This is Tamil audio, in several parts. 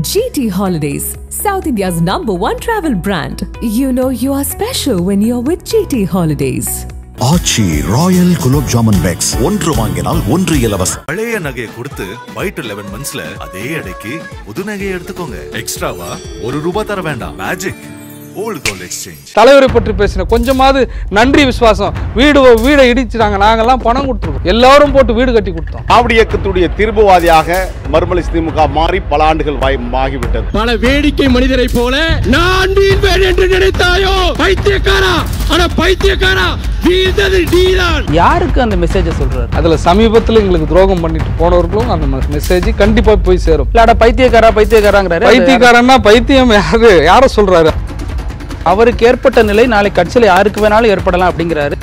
GT Holidays, South India's #1 travel brand. You know you are special when you're with GT Holidays. Aachi royal gulab jamun packs ஒன்று வாங்கினால் ஒன்று இலவசம். பழைய நகையை கொடுத்து பை டு 11 monthsல அதே அடைக்கு புது நகையை எடுத்துக்கோங்க. எக்ஸ்ட்ராவா ₹1 தர வேண்டாம். Magic old gold exchange. தலைவரை பற்றி பேசின கொஞ்சமாவது நன்றி விசுவாசம். வீடை இடிச்சுட்டாங்க, நாங்கெல்லாம் பணம் கொடுத்துருக்கோம், எல்லாரும் போட்டு வீடு கட்டி கொடுத்தோம். திராவிட இயக்கத்துடைய தீர்வுவாதியாக மறுமலர்ச்சி திமுக மாறி பல ஆண்டுகள் ஆகிவிட்டது. பல வேடிக்கை மனிதரை போல நான் வீழ்வேன் என்று நினைத்தாயோ பைத்தியக்காரா? ஆனா பைத்தியக்காரா, வீழ்ந்தது நீதான். யாருக்கு அந்த மெசேஜை சொல்றாரு? அதுல சமீபத்தில் எங்களுக்கு துரோகம் பண்ணிட்டு போனவர்களும் அந்த மெசேஜ் கண்டிப்பா போய் சேரும். இல்லாட பைத்தியக்காராங்கிறாரு. பைத்தியக்காரன்னா பைத்தியம் யார சொல்றாரு? அவருக்கு ஏற்பட்ட நிலை நாளை கட்சியில யாருக்கு வேணாலும் ஏற்படலாம் அப்படிங்கிறாரு.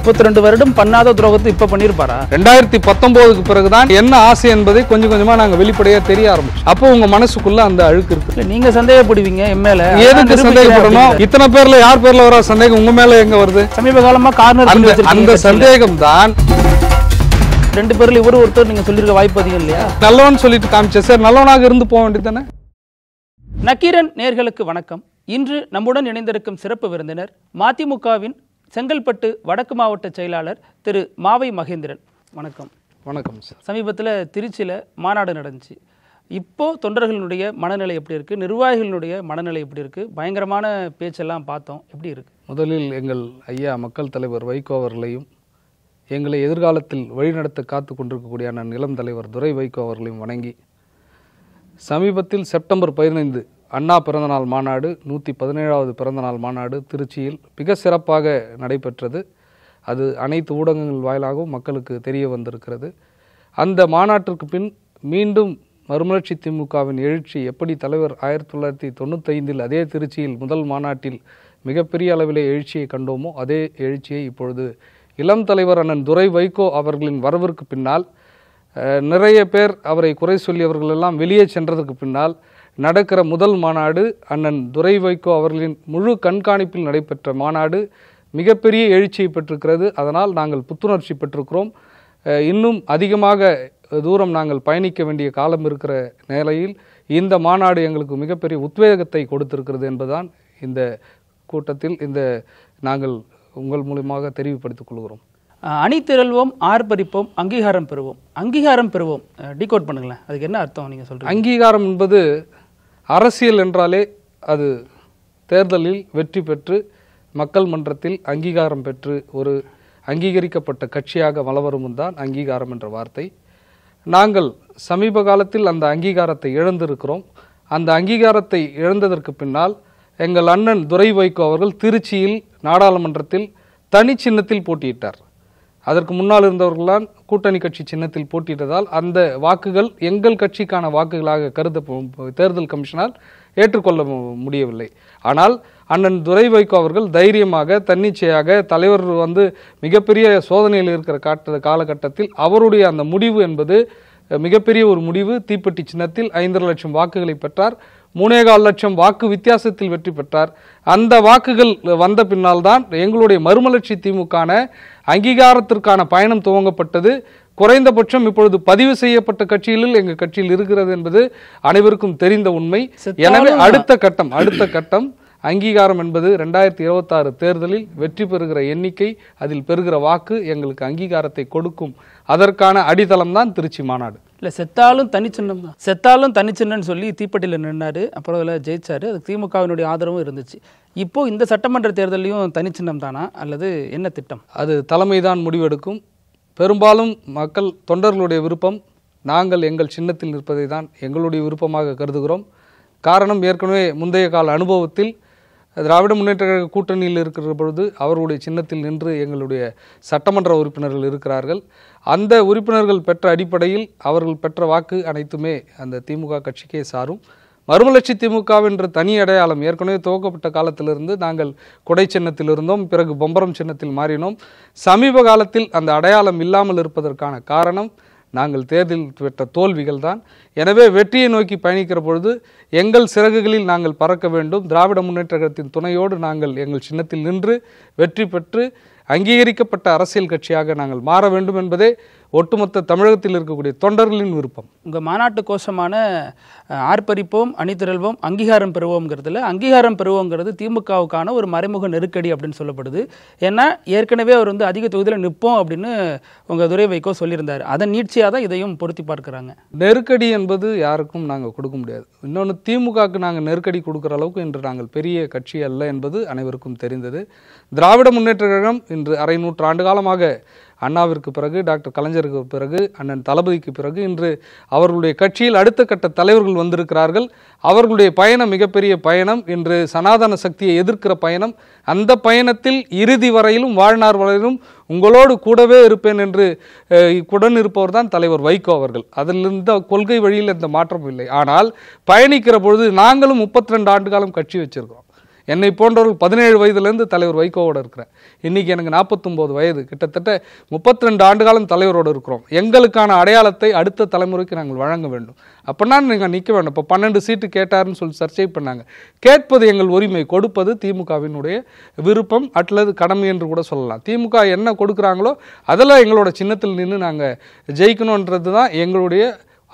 32 வருடம் பண்ணாத துரோகத்தை இப்ப பண்ணிருப்பாரா? 2019க்கு பிறகுதான் என்ன ஆசை என்பதை கொஞ்சம் கொஞ்சமா நாங்க வெளிப்படையா தெரிய ஆரம்பிச்சோம். அப்போ உங்க மனசுக்குள்ள அந்த அழுக்கு இருக்கு. நீங்க சந்தேகப்படுவீங்க எம்எல்ஏ. எதுக்கு சந்தேகப்படணும்? இத்தனை பேர்ல யார் பேர்ல வர சந்தேகம் உங்க மேல எங்க வருது? சமீப காலமா கார்னர் அந்த சந்தேகம் தான். 2 பேர்ல இவரு ஒருத்தர் நீங்க சொல்லிருக்க வாய்ப்பு அதிகம் இல்லையா? நல்லவன் சொல்லிட்டு காமிச்ச சார், நல்லவனாக இருந்து போக வேண்டியதானே. நக்கீரன் நேர்களுக்கு வணக்கம். இன்று நம்முடன் இணைந்திருக்கும் சிறப்பு விருந்தினர் மதிமுகவின் செங்கல்பட்டு வடக்கு மாவட்ட செயலாளர் திரு மாவை மகேந்திரன். வணக்கம். வணக்கம் சார். சமீபத்தில் திருச்சியில் மாநாடு நடந்துச்சு. இப்போது தொண்டர்களுடைய மனநிலை எப்படி இருக்குது, நிர்வாகிகளுடைய மனநிலை எப்படி இருக்குது? பயங்கரமான பேச்செல்லாம் பார்த்தோம், எப்படி இருக்குது? முதலில் எங்கள் ஐயா மக்கள் தலைவர் வைகோ அவர்களையும் எங்களை எதிர்காலத்தில் வழிநடத்த காத்து கொண்டிருக்கக்கூடிய அண்ணன் இளம் தலைவர் துரை வைகோ அவர்களையும் வணங்கி, சமீபத்தில் செப்டம்பர் 15 அண்ணா பிறந்தநாள் மாநாடு, 117வது பிறந்தநாள் மாநாடு திருச்சியில் மிக சிறப்பாக நடைபெற்றது. அது அனைத்து ஊடகங்கள் வாயிலாகவும் மக்களுக்கு தெரிய வந்திருக்கிறது. அந்த மாநாட்டிற்கு பின் மீண்டும் மறுமலர்ச்சி திமுகவின் எழுச்சி எப்படி தலைவர் 1995 அதே திருச்சியில் முதல் மாநாட்டில் மிகப்பெரிய அளவிலே எழுச்சியை கண்டோமோ அதே எழுச்சியை இப்பொழுது இளம் தலைவர் அண்ணன் துரை வைகோ அவர்களின் வரவிற்கு பின்னால், நிறைய பேர் அவரை குறை சொல்லியவர்களெல்லாம் வெளியே சென்றதற்கு பின்னால் நடக்கிற முதல் மாநாடு, அண்ணன் துரை வைகோ அவர்களின் முழு கண்காணிப்பில் நடைபெற்ற மாநாடு மிகப்பெரிய எழுச்சியை பெற்றிருக்கிறது. அதனால் நாங்கள் புத்துணர்ச்சி பெற்றிருக்கிறோம். இன்னும் அதிகமாக தூரம் நாங்கள் பயணிக்க வேண்டிய காலம் இருக்கிற நிலையில் இந்த மாநாடு எங்களுக்கு மிகப்பெரிய உத்வேகத்தை கொடுத்திருக்கிறது என்பதுதான் இந்த கூட்டத்தில் நாங்கள் உங்கள் மூலமாக தெரிவுபடுத்திக் கொள்கிறோம். அணிதிரள்வோம், ஆர்ப்பரிப்போம், அங்கீகாரம் பெறுவோம். அங்கீகாரம் பெறுவோம் டீகோட் பண்ணுங்களேன், அதுக்கு என்ன அர்த்தம் நீங்கள் சொல்கிறீங்க? அங்கீகாரம் என்பது அரசியல் என்றாலே அது தேர்தலில் வெற்றி பெற்று மக்கள் மன்றத்தில் அங்கீகாரம் பெற்று ஒரு அங்கீகரிக்கப்பட்ட கட்சியாக வளவரும் தான் அங்கீகாரம் என்ற வார்த்தை. நாங்கள் சமீப காலத்தில் அந்த அங்கீகாரத்தை இழந்திருக்கிறோம். அந்த அங்கீகாரத்தை இழந்ததற்கு பின்னால் எங்கள் அண்ணன் துரை வைகோ அவர்கள் திருச்சியில் நாடாளுமன்றத்தில் தனி சின்னத்தில் போட்டியிட்டார். அதற்கு முன்னால் இருந்தவர்களால் கூட்டணி கட்சி சின்னத்தில் போட்டியிட்டதால் அந்த வாக்குகள் எங்கள் கட்சிக்கான வாக்குகளாக தேர்தல் கமிஷனால் ஏற்றுக்கொள்ள முடியவில்லை. ஆனால் அண்ணன் துரை வைகோ அவர்கள் தைரியமாக தன்னிச்சையாக தலைவர் மிகப்பெரிய சோதனையில் இருக்கிற காலகட்டத்தில் அவருடைய அந்த முடிவு என்பது மிகப்பெரிய ஒரு முடிவு. தீப்பெட்டி சின்னத்தில் 5.5 லட்சம் வாக்குகளை பெற்றார். 3.25 லட்சம் வாக்கு வித்தியாசத்தில் வெற்றி பெற்றார். அந்த வாக்குகள் வந்த பின்னால் தான் எங்களுடைய மறுமலர்ச்சி திமுக அங்கீகாரத்திற்கான பயணம் துவங்கப்பட்டது. குறைந்தபட்சம் இப்பொழுது பதிவு செய்யப்பட்ட கட்சிகளில் எங்கள் கட்சியில் இருக்கிறது என்பது அனைவருக்கும் தெரிந்த உண்மை. எனவே அடுத்த கட்டம் அங்கீகாரம் என்பது 2026 தேர்தலில் வெற்றி பெறுகிற எண்ணிக்கை, அதில் பெறுகிற வாக்கு எங்களுக்கு அங்கீகாரத்தை கொடுக்கும். அதற்கான அடித்தளம் தான் திருச்சி மாநாடு. இல்லை, செத்தாலும் தனிச்சின்னம் தான். செத்தாலும் தனிச்சின்னன்னு சொல்லி தீப்பெட்டியில் நின்னாரு, அப்புறம் அதில் ஜெயிச்சாரு. அது திமுகவினுடைய ஆதரவும் இருந்துச்சு. இப்போ இந்த சட்டமன்ற தேர்தலையும் தனிச்சின்னம் தானா அல்லது என்ன திட்டம்? அது தலைமைதான் முடிவெடுக்கும். பெரும்பாலும் மக்கள் தொண்டர்களுடைய விருப்பம் நாங்கள் எங்கள் சின்னத்தில் நிற்பதை தான் எங்களுடைய விருப்பமாக கருதுகிறோம். காரணம், ஏற்கனவே முந்தைய கால அனுபவத்தில் திராவிட முன்னேற்ற கழக கூட்டணியில் இருக்கிற பொழுது அவர்களுடைய சின்னத்தில் நின்று எங்களுடைய சட்டமன்ற உறுப்பினர்கள் இருக்கிறார்கள். அந்த உறுப்பினர்கள் பெற்ற அடிப்படையில் அவர்கள் பெற்ற வாக்கு அனைத்துமே அந்த திமுக கட்சிக்கே சாரும். மறுமலர்ச்சி திமுக என்ற தனி அடையாளம் ஏற்கனவே துவக்கப்பட்ட காலத்திலிருந்து நாங்கள் கொடை சின்னத்தில் இருந்தோம், பிறகு பொம்பரம் சின்னத்தில் மாறினோம். சமீப காலத்தில் அந்த அடையாளம் இல்லாமல் இருப்பதற்கான காரணம் நாங்கள் தேர்தலில் பெற்ற தோல்விகள் தான். எனவே வெற்றியை நோக்கி பயணிக்கிற பொழுது எங்கள் சிறகுகளில் நாங்கள் பறக்க வேண்டும். திராவிட முன்னேற்ற கழகத்தின் துணையோடு நாங்கள் எங்கள் சின்னத்தில் நின்று வெற்றி பெற்று அங்கீகரிக்கப்பட்ட அரசியல் கட்சியாக நாங்கள் மாற வேண்டும் என்பதே ஒட்டுமொத்த தமிழகத்தில் இருக்கக்கூடிய தொண்டர்களின் விருப்பம். உங்கள் மாநாட்டு கோஷமான ஆர்ப்பரிப்போம் அணிதிரள்வோம் அங்கீகாரம் பெறுவோம்ங்கிறதுல அங்கீகாரம் பெறுவோங்கிறது திமுகவுக்கான ஒரு மறைமுக நெருக்கடி அப்படின்னு சொல்லப்படுது. ஏன்னா ஏற்கனவே அவர் வந்து அதிக தொகுதியில் நிற்போம் அப்படின்னு உங்கள் துரை வைகோ சொல்லியிருந்தார். அதன் நீட்சியாக தான் இதையும் பொருத்தி பார்க்குறாங்க. நெருக்கடி என்பது யாருக்கும் நாங்கள் கொடுக்க முடியாது. இன்னொன்று, திமுகவுக்கு நாங்கள் நெருக்கடி கொடுக்குற அளவுக்கு இன்று நாங்கள் பெரிய கட்சி அல்ல என்பது அனைவருக்கும் தெரிந்தது. திராவிட முன்னேற்ற கழகம் இன்று 1/2 ஆண்டு காலமாக அண்ணாவிற்கு பிறகு, டாக்டர் கலைஞருக்கு பிறகு, அண்ணன் தளபதிக்கு பிறகு இன்று அவர்களுடைய கட்சியில் அடுத்த கட்ட தலைவர்கள் வந்திருக்கிறார்கள். அவர்களுடைய பயணம் மிகப்பெரிய பயணம். இன்று சனாதன சக்தியை எதிர்க்கிற பயணம். அந்த பயணத்தில் இறுதி வரையிலும் வாழ்நாள் வரையிலும் உங்களோடு கூடவே இருப்பேன் என்று உடன் இருப்பவர் தான் தலைவர் வைகோ அவர்கள். அதில் இருந்த கொள்கை வழியில் எந்த மாற்றமும் இல்லை. ஆனால் பயணிக்கிற பொழுது நாங்களும் 32 ஆண்டு காலம் கட்சி வச்சிருக்கிறோம். என்னை போன்றவர்கள் 17 வயதுலேருந்து தலைவர் வைகோவோடு இருக்கிறேன். இன்றைக்கி எனக்கு 49 வயது. கிட்டத்தட்ட 32 ஆண்டு காலம் தலைவரோடு இருக்கிறோம். எங்களுக்கான அடையாளத்தை அடுத்த தலைமுறைக்கு நாங்கள் வழங்க வேண்டும். அப்படின்னா நீங்கள் நிற்க வேண்டும். இப்போ 12 சீட்டு கேட்டாருன்னு சொல்லி சர்ச்சை பண்ணாங்க. கேட்பது எங்கள் உரிமை, கொடுப்பது திமுகவினுடைய விருப்பம் அல்லது கடமை என்று கூட சொல்லலாம். திமுக என்ன கொடுக்குறாங்களோ அதில் எங்களோட சின்னத்தில் நின்று நாங்கள் ஜெயிக்கணுன்றது தான் எங்களுடைய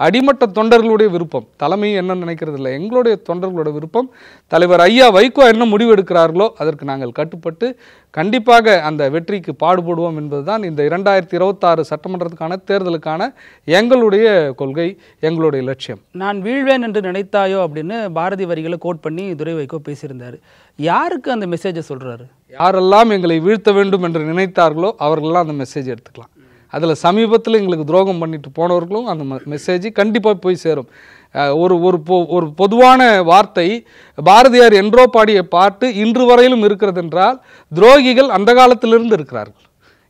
அடிமட்ட தொண்டர்களுடைய விருப்பம். தலைமை என்ன நினைக்கிறது இல்லை, எங்களுடைய தொண்டர்களோட விருப்பம். தலைவர் ஐயா வைகோ என்ன முடிவு எடுக்கிறார்களோ அதற்கு நாங்கள் கட்டுப்பட்டு கண்டிப்பாக அந்த வெற்றிக்கு பாடுபடுவோம் என்பதுதான் இந்த 2026 சட்டமன்றத்துக்கான தேர்தலுக்கான எங்களுடைய கொள்கை, எங்களுடைய லட்சியம். நான் வீழ்வேன் என்று நினைத்தாயோ அப்படின்னு பாரதி வரிகளை கோட் பண்ணி துரை வைகோ பேசியிருந்தார். யாருக்கு அந்த மெசேஜை சொல்கிறாரு? யாரெல்லாம் எங்களை வீழ்த்த வேண்டும் என்று நினைத்தார்களோ அவர்களெல்லாம் அந்த மெசேஜ் எடுத்துக்கலாம். அதில் சமீபத்தில் எங்களுக்கு துரோகம் பண்ணிட்டு போனவர்களும் அந்த மெசேஜ் கண்டிப்பாக போய் சேரும். ஒரு பொதுவான வார்த்தை, பாரதியார் என்றோ பாடிய பாட்டு இன்று வரையிலும் இருக்கிறது என்றால் துரோகிகள் அந்த காலத்திலிருந்து இருக்கிறார்கள்.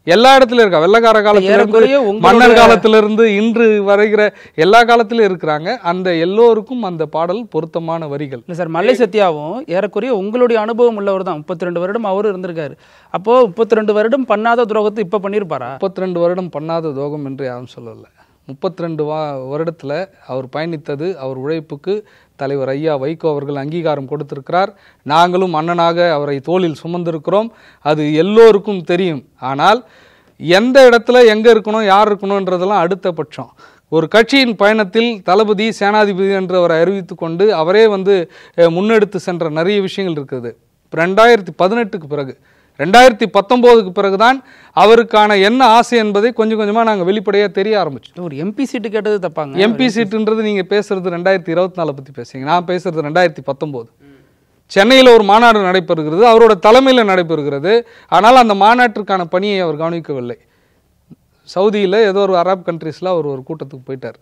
எல்லா இடத்துலையும் இருக்கா. வெள்ளக்கார காலத்திலிருந்து, மன்னர் காலத்திலிருந்து இன்று வரைகிற எல்லா காலத்திலும் இருக்கிறாங்க. அந்த எல்லோருக்கும் அந்த பாடல் பொருத்தமான வரிகள். இல்லை சார், மல்லை சத்யாவும் ஏறக்குறைய உங்களுடைய அனுபவம் உள்ளவர் தான். 32 வருடம் அவரும் இருந்திருக்காரு. அப்போ 32 வருடம் பண்ணாத துரோகத்தை இப்போ பண்ணியிருப்பாரா? 32 வருடம் பண்ணாத துரோகம் என்று யாரும் சொல்லலை. 32 வருடத்தில் அவர் பயணித்தது, அவர் உழைப்புக்கு தலைவர் ஐயா வைகோ அவர்கள் அங்கீகாரம் கொடுத்திருக்கிறார். நாங்களும் அண்ணனாக அவரை தோளில் சுமந்திருக்கிறோம். அது எல்லோருக்கும் தெரியும். ஆனால் எந்த இடத்துல எங்கே இருக்கணும், யார் இருக்கணுன்றதெல்லாம் அடுத்த பட்சம். ஒரு கட்சியின் பயணத்தில் தளபதி சேனாதிபதி என்று அவரை அறிவித்து கொண்டு அவரே முன்னெடுத்து சென்ற நிறைய விஷயங்கள் இருக்குது. 2018க்கு பிறகு 2019க்கு பிறகுதான் அவருக்கான என்ன ஆசை என்பதை கொஞ்சம் கொஞ்சமாக நாங்கள் வெளிப்படையாக தெரிய ஆரம்பிச்சோம். ஒரு எம்பி சீட்டு கேட்டது தப்பாங்க. எம்பி சீட்டுன்றது நீங்கள் பேசுறது 2024 பற்றி பேசுறீங்க, நான் பேசுறது 2019. சென்னையில் ஒரு மாநாடு நடைபெறுகிறது, அவரோட தலைமையில் நடைபெறுகிறது. ஆனால் அந்த மாநாட்டிற்கான பணியை அவர் கவனிக்கவில்லை. சவுதியில் ஏதோ ஒரு அரபு கண்ட்ரீஸில் அவர் ஒரு கூட்டத்துக்கு போயிட்டார்.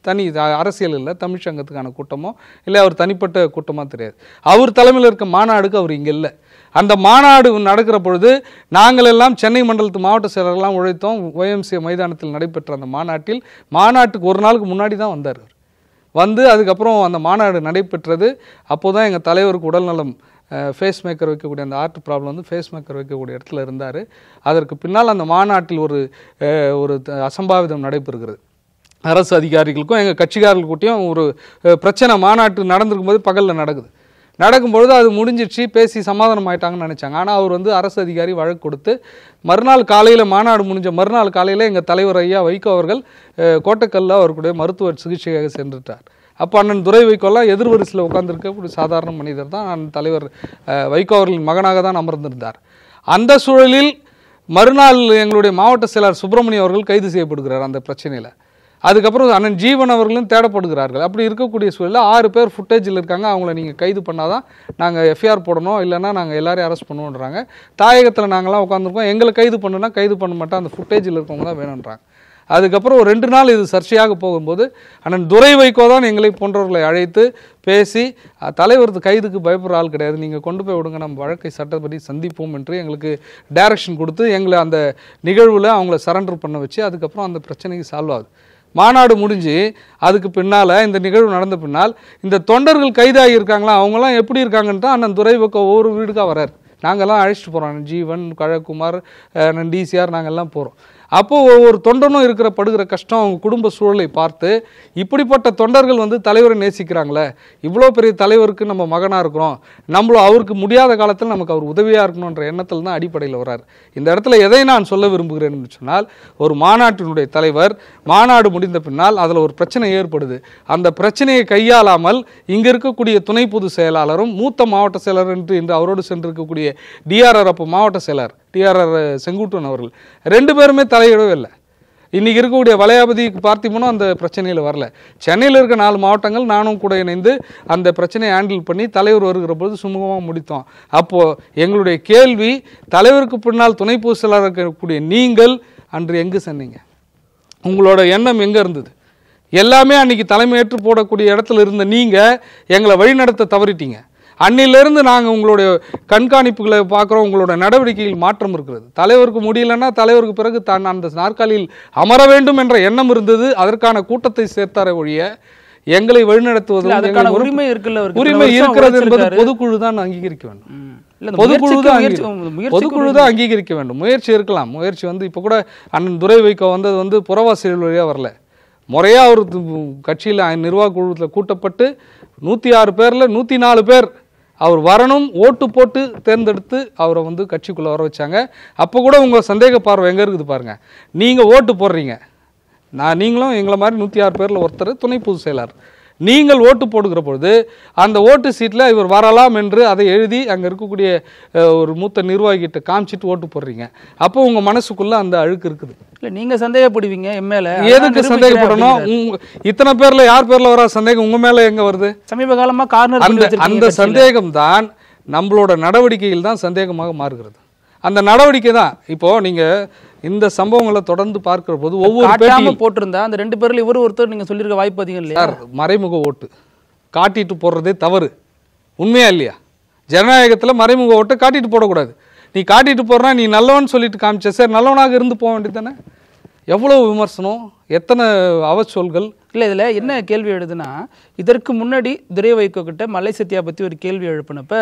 தனி அரசியல் இல்லை, தமிழ் சங்கத்துக்கான கூட்டமோ இல்லை அவர் தனிப்பட்ட கூட்டமாக தெரியாது. அவர் தலைமையில் இருக்க மாநாடுக்கு அவர் இங்கே இல்லை. அந்த மாநாடு நடக்கிற பொழுது நாங்கள் எல்லாம் சென்னை மண்டலத்து மாவட்ட செயலர்கள்லாம் உழைத்தோம். OMCA மைதானத்தில் நடைபெற்ற அந்த மாநாட்டுக்கு ஒரு நாளுக்கு முன்னாடி தான் வந்தார். அதுக்கப்புறம் அந்த மாநாடு நடைபெற்றது. அப்போது தான் எங்கள் தலைவருக்கு உடல்நலம், ஃபேஸ் மேக்கர் வைக்கக்கூடிய அந்த ஆர்ட் ப்ராப்ளம் ஃபேஸ் மேக்கர் வைக்கக்கூடிய இடத்துல இருந்தார். அதற்கு பின்னால் அந்த மாநாட்டில் ஒரு அசம்பாவிதம் நடைபெறுகிறது. அரசு அதிகாரிகளுக்கும் எங்கள் கட்சிக்காரர்களுக்கிட்டையும் ஒரு பிரச்சனை மாநாட்டு நடந்திருக்கும் போது பகலில் நடக்கும்பொழுது அது முடிஞ்சிடுச்சு, பேசி சமாதானம் ஆயிட்டாங்கன்னு நினச்சாங்க. ஆனால் அவர் அரசு அதிகாரி வழக்கு கொடுத்து மறுநாள் காலையில், மாநாடு முடிஞ்ச மறுநாள் காலையில் எங்கள் தலைவர் ஐயா வைகோ அவர்கள் கோட்டக்கல்ல அவருடைய மருத்துவ சிகிச்சையாக சென்றுட்டார். அப்போ அண்ணன் துரை வைகோலாம் எதிர்வரிசையில் உட்கார்ந்துருக்க ஒரு சாதாரண மனிதர் தான். அண்ணன் தலைவர் வைகோ அவர்களின் மகனாக தான் அமர்ந்திருந்தார். அந்த சூழலில் மறுநாள் எங்களுடைய மாவட்ட செயலாளர் சுப்பிரமணியம் அவர்கள் கைது செய்யப்படுகிறார் அந்த பிரச்சனையில். அதுக்கப்புறம் அண்ணன் ஜீவன் அவர்களும் தேடப்படுகிறார்கள். அப்படி இருக்கக்கூடிய சூழலில் 6 பேர் ஃபுட்டேஜில் இருக்காங்க. அவங்கள நீங்கள் கைது பண்ணாதான் நாங்கள் FIR போடணும், இல்லைன்னா நாங்கள் எல்லாரையும் அரெஸ்ட் பண்ணுவோன்றாங்க. தாயகத்தில் நாங்கள்லாம் உட்காந்துருக்கோம், எங்களை கைது பண்ணுன்னா கைது பண்ண மாட்டோம், அந்த ஃபுட்டேஜில் இருக்கவங்க தான் வேணுன்றாங்க. அதுக்கப்புறம் ஒரு 2 நாள் இது சர்ச்சையாக போகும்போது அண்ணன் துரை வைகோ தான் எங்களை போன்றவர்களை அழைத்து பேசி, தலைவர் கைதுக்கு பயப்படுற ஆள் கிடையாது, நீங்கள் கொண்டு போய் விடுங்க, நம்ம வழக்கை சட்டப்படி சந்திப்போம் என்று எங்களுக்கு டைரக்ஷன் கொடுத்து எங்களை அந்த நிகழ்வில் அவங்கள சரண்டர் பண்ண வச்சு அதுக்கப்புறம் அந்த பிரச்சனைக்கு சால்வ் ஆகுது. மாநாடு முடிஞ்சு அதுக்கு பின்னால், இந்த நிகழ்வு நடந்த பின்னால் இந்த தொண்டர்கள் கைதாகி இருக்காங்களா, அவங்களாம் எப்படி இருக்காங்கன்னு தான் அண்ணன் துரை வைகோ ஒவ்வொரு வீடுக்காக வரார். நாங்கள்லாம் அழைச்சிட்டு போகிறோம். ஜீவன், கழகுமார், DCR நாங்கள்லாம் போகிறோம். அப்போது ஒவ்வொரு தொண்டனும் இருக்கிற படுகிற கஷ்டம், அவங்க குடும்ப சூழலை பார்த்து இப்படிப்பட்ட தொண்டர்கள் வந்து தலைவரை நேசிக்கிறாங்களே, இவ்வளோ பெரிய தலைவருக்கு நம்ம மகனாக இருக்கிறோம், நம்மளும் அவருக்கு முடியாத காலத்தில் நமக்கு அவர் உதவியாக இருக்கணுன்ற எண்ணத்தில் தான் அடிப்படையில் வர்றார். இந்த இடத்துல எதை நான் சொல்ல விரும்புகிறேன் என்று சொன்னால், ஒரு மாநாட்டினுடைய தலைவர் மாநாடு முடிந்த பின்னால் அதில் ஒரு பிரச்சனை ஏற்படுது. அந்த பிரச்சனையை கையாளாமல் இங்கே இருக்கக்கூடிய துணை பொதுச் செயலாளரும் மூத்த மாவட்ட செயலர் என்று அவரோடு சென்றிருக்கக்கூடிய டிஆர்ஆர் அப்போ மாவட்ட செயலர் டிஆர்ஆர் செங்குட்டுவன் அவர்கள் 2 பேருமே தலையிடவே இல்லை. இன்றைக்கி இருக்கக்கூடிய வளையாபதிக்கு பார்த்தீங்கன்னா அந்த பிரச்சனையில் வரல. சென்னையில் இருக்க 4 மாவட்டங்கள் நானும் கூட இணைந்து அந்த பிரச்சனையை ஹேண்டில் பண்ணி தலைவர் வருகிற பொழுது சுமூகமாக முடித்தோம். அப்போது எங்களுடைய கேள்வி, தலைவருக்கு பின்னால் துணை பொதுச் செயலாளர் இருக்கக்கூடிய நீங்கள் அன்று எங்கு சென்னீங்க? உங்களோட எண்ணம் எங்கே இருந்தது? எல்லாமே அன்றைக்கி தலைமையேற்று போடக்கூடிய இடத்துல இருந்த நீங்கள் எங்களை வழிநடத்த தவறிட்டீங்க. அன்னிலிருந்து நாங்கள் உங்களுடைய கண்காணிப்புகளை பார்க்குறோம், உங்களோட நடவடிக்கையில் மாற்றம் இருக்கிறது. தலைவருக்கு முடியலன்னா தலைவருக்கு பிறகு தான் அந்த நாற்காலியில் அமர வேண்டும் என்ற எண்ணம் இருந்தது. அதற்கான கூட்டத்தை சேர்த்தார ஒழிய எங்களை வழிநடத்துவது உரிமை இருக்குல்ல, உரிமை இருக்கிறது என்பது பொதுக்குழு தான் அங்கீகரிக்க வேண்டும். பொதுக்குழு தான் அங்கீகரிக்க வேண்டும். முயற்சி இருக்கலாம். முயற்சி வந்து இப்போ கூட அண்ணன் துரை வைகோ வந்தது வந்து புறவாசிகள் வழியாக வரல. முறையாக ஒரு கட்சியில் நிர்வாக குழுவில் கூட்டப்பட்டு 106 பேரில் 104 பேர் அவர் வரணும் ஓட்டு போட்டு தேர்ந்தெடுத்து அவரை வந்து கட்சிக்குள்ளே வர வச்சாங்க. அப்போ கூட உங்கள் சந்தேக பார்வை எங்கே இருக்குது பாருங்கள். நீங்கள் ஓட்டு போடுறீங்க, நீங்களும் எங்களை மாதிரி 106 பேரில் ஒருத்தர் துணை பொதுச் செயலாளர், நீங்கள் ஓட்டு போடுகிற பொழுது அந்த ஓட்டு சீட்டில் இவர் வரலாம் என்று அதை எழுதி அங்கே இருக்கக்கூடிய ஒரு மூத்த நிர்வாகிகிட்ட காமிச்சிட்டு ஓட்டு போடுறீங்க. அப்போ உங்கள் மனசுக்குள்ளே அந்த அழுக்கு இருக்குது. இல்லை, நீங்கள் சந்தேகப்படுவீங்க என் மேலே. எதுக்கு சந்தேகப்படணும்? இத்தனை பேரில் யார் பேரில் வர சந்தேகம் உங்கள் மேலே எங்கே வருது? சமீப காலமாக கார்னர் அந்த சந்தேகம் தான் நம்மளோட நடவடிக்கையில் தான் சந்தேகமாக மாறுகிறது. அந்த நடவடிக்கை தான் இப்போது நீங்கள் இந்த சம்பவங்களை தொடர்ந்து பார்க்கிற போது ஒவ்வொரு பேட்டியும் போட்டிருந்தா அந்த 2 பேரில் இவர் ஒருத்தர் நீங்கள் சொல்லியிருக்க வாய்ப்பு அதிகம் இல்லையா? மறைமுக ஓட்டு காட்டிட்டு போடுறதே தவறு. உண்மையா இல்லையா? ஜனநாயகத்தில் மறைமுக ஓட்டை காட்டிட்டு போடக்கூடாது. நீ காட்டிட்டு போடுறா, நீ நல்லவன் சொல்லிட்டு காமிச்ச, சரி நல்லவனாக இருந்து போக வேண்டியது தானே? எவ்வளோ விமர்சனம், எத்தனை அவச்சொல்கள். இல்லை, இதில் என்ன கேள்வி எழுதுனா, இதற்கு முன்னாடி துரை வைகோ கிட்ட மலை சத்யா பற்றி ஒரு கேள்வி எழுப்பினப்ப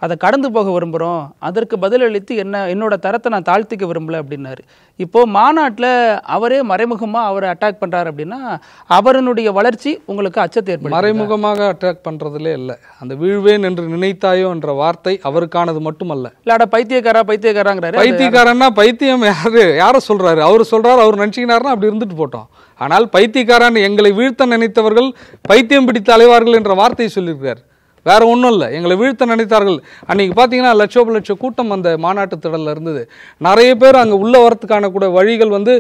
அதை கடந்து போக விரும்புகிறோம், அதற்கு பதிலளித்து என்னோட தரத்தை நான் தாழ்த்திக்க விரும்பலை அப்படின்னாரு. இப்போது மாநாட்டில் அவரே மறைமுகமாக அவரை அட்டாக் பண்ணுறாரு அப்படின்னா அவருடைய வளர்ச்சி உங்களுக்கு அச்சத்தை ஏற்படும். மறைமுகமாக அட்டாக் பண்ணுறதுலே இல்லை. அந்த வீழ்வேன் என்று நினைத்தாயோ என்ற வார்த்தை அவருக்கானது மட்டுமல்ல. இல்லாட பைத்தியக்காராங்கிறாரு. பைத்தியக்காரன்னா பைத்தியம் யாரை சொல்கிறாரு? அவர் சொல்கிறார், அவர் நினச்சிக்கினாருன்னா அப்படி இருந்துட்டு போட்டோம். ஆனால் பைத்தியக்காரன் எங்களை வீழ்த்த நினைத்தவர்கள் பைத்தியம் பிடித்த அலைவார்கள் என்ற வார்த்தையை சொல்லியிருக்கார். வேற ஒன்றும் இல்லை, எங்களை வீழ்த்த நினைத்தார்கள். அன்றைக்கி பார்த்தீங்கன்னா லட்ச கூட்டம் அந்த மாநாட்டு திடலில் இருந்தது. நிறைய பேர் அங்கே உள்ளே வரத்துக்கான கூட வழிகள் வந்து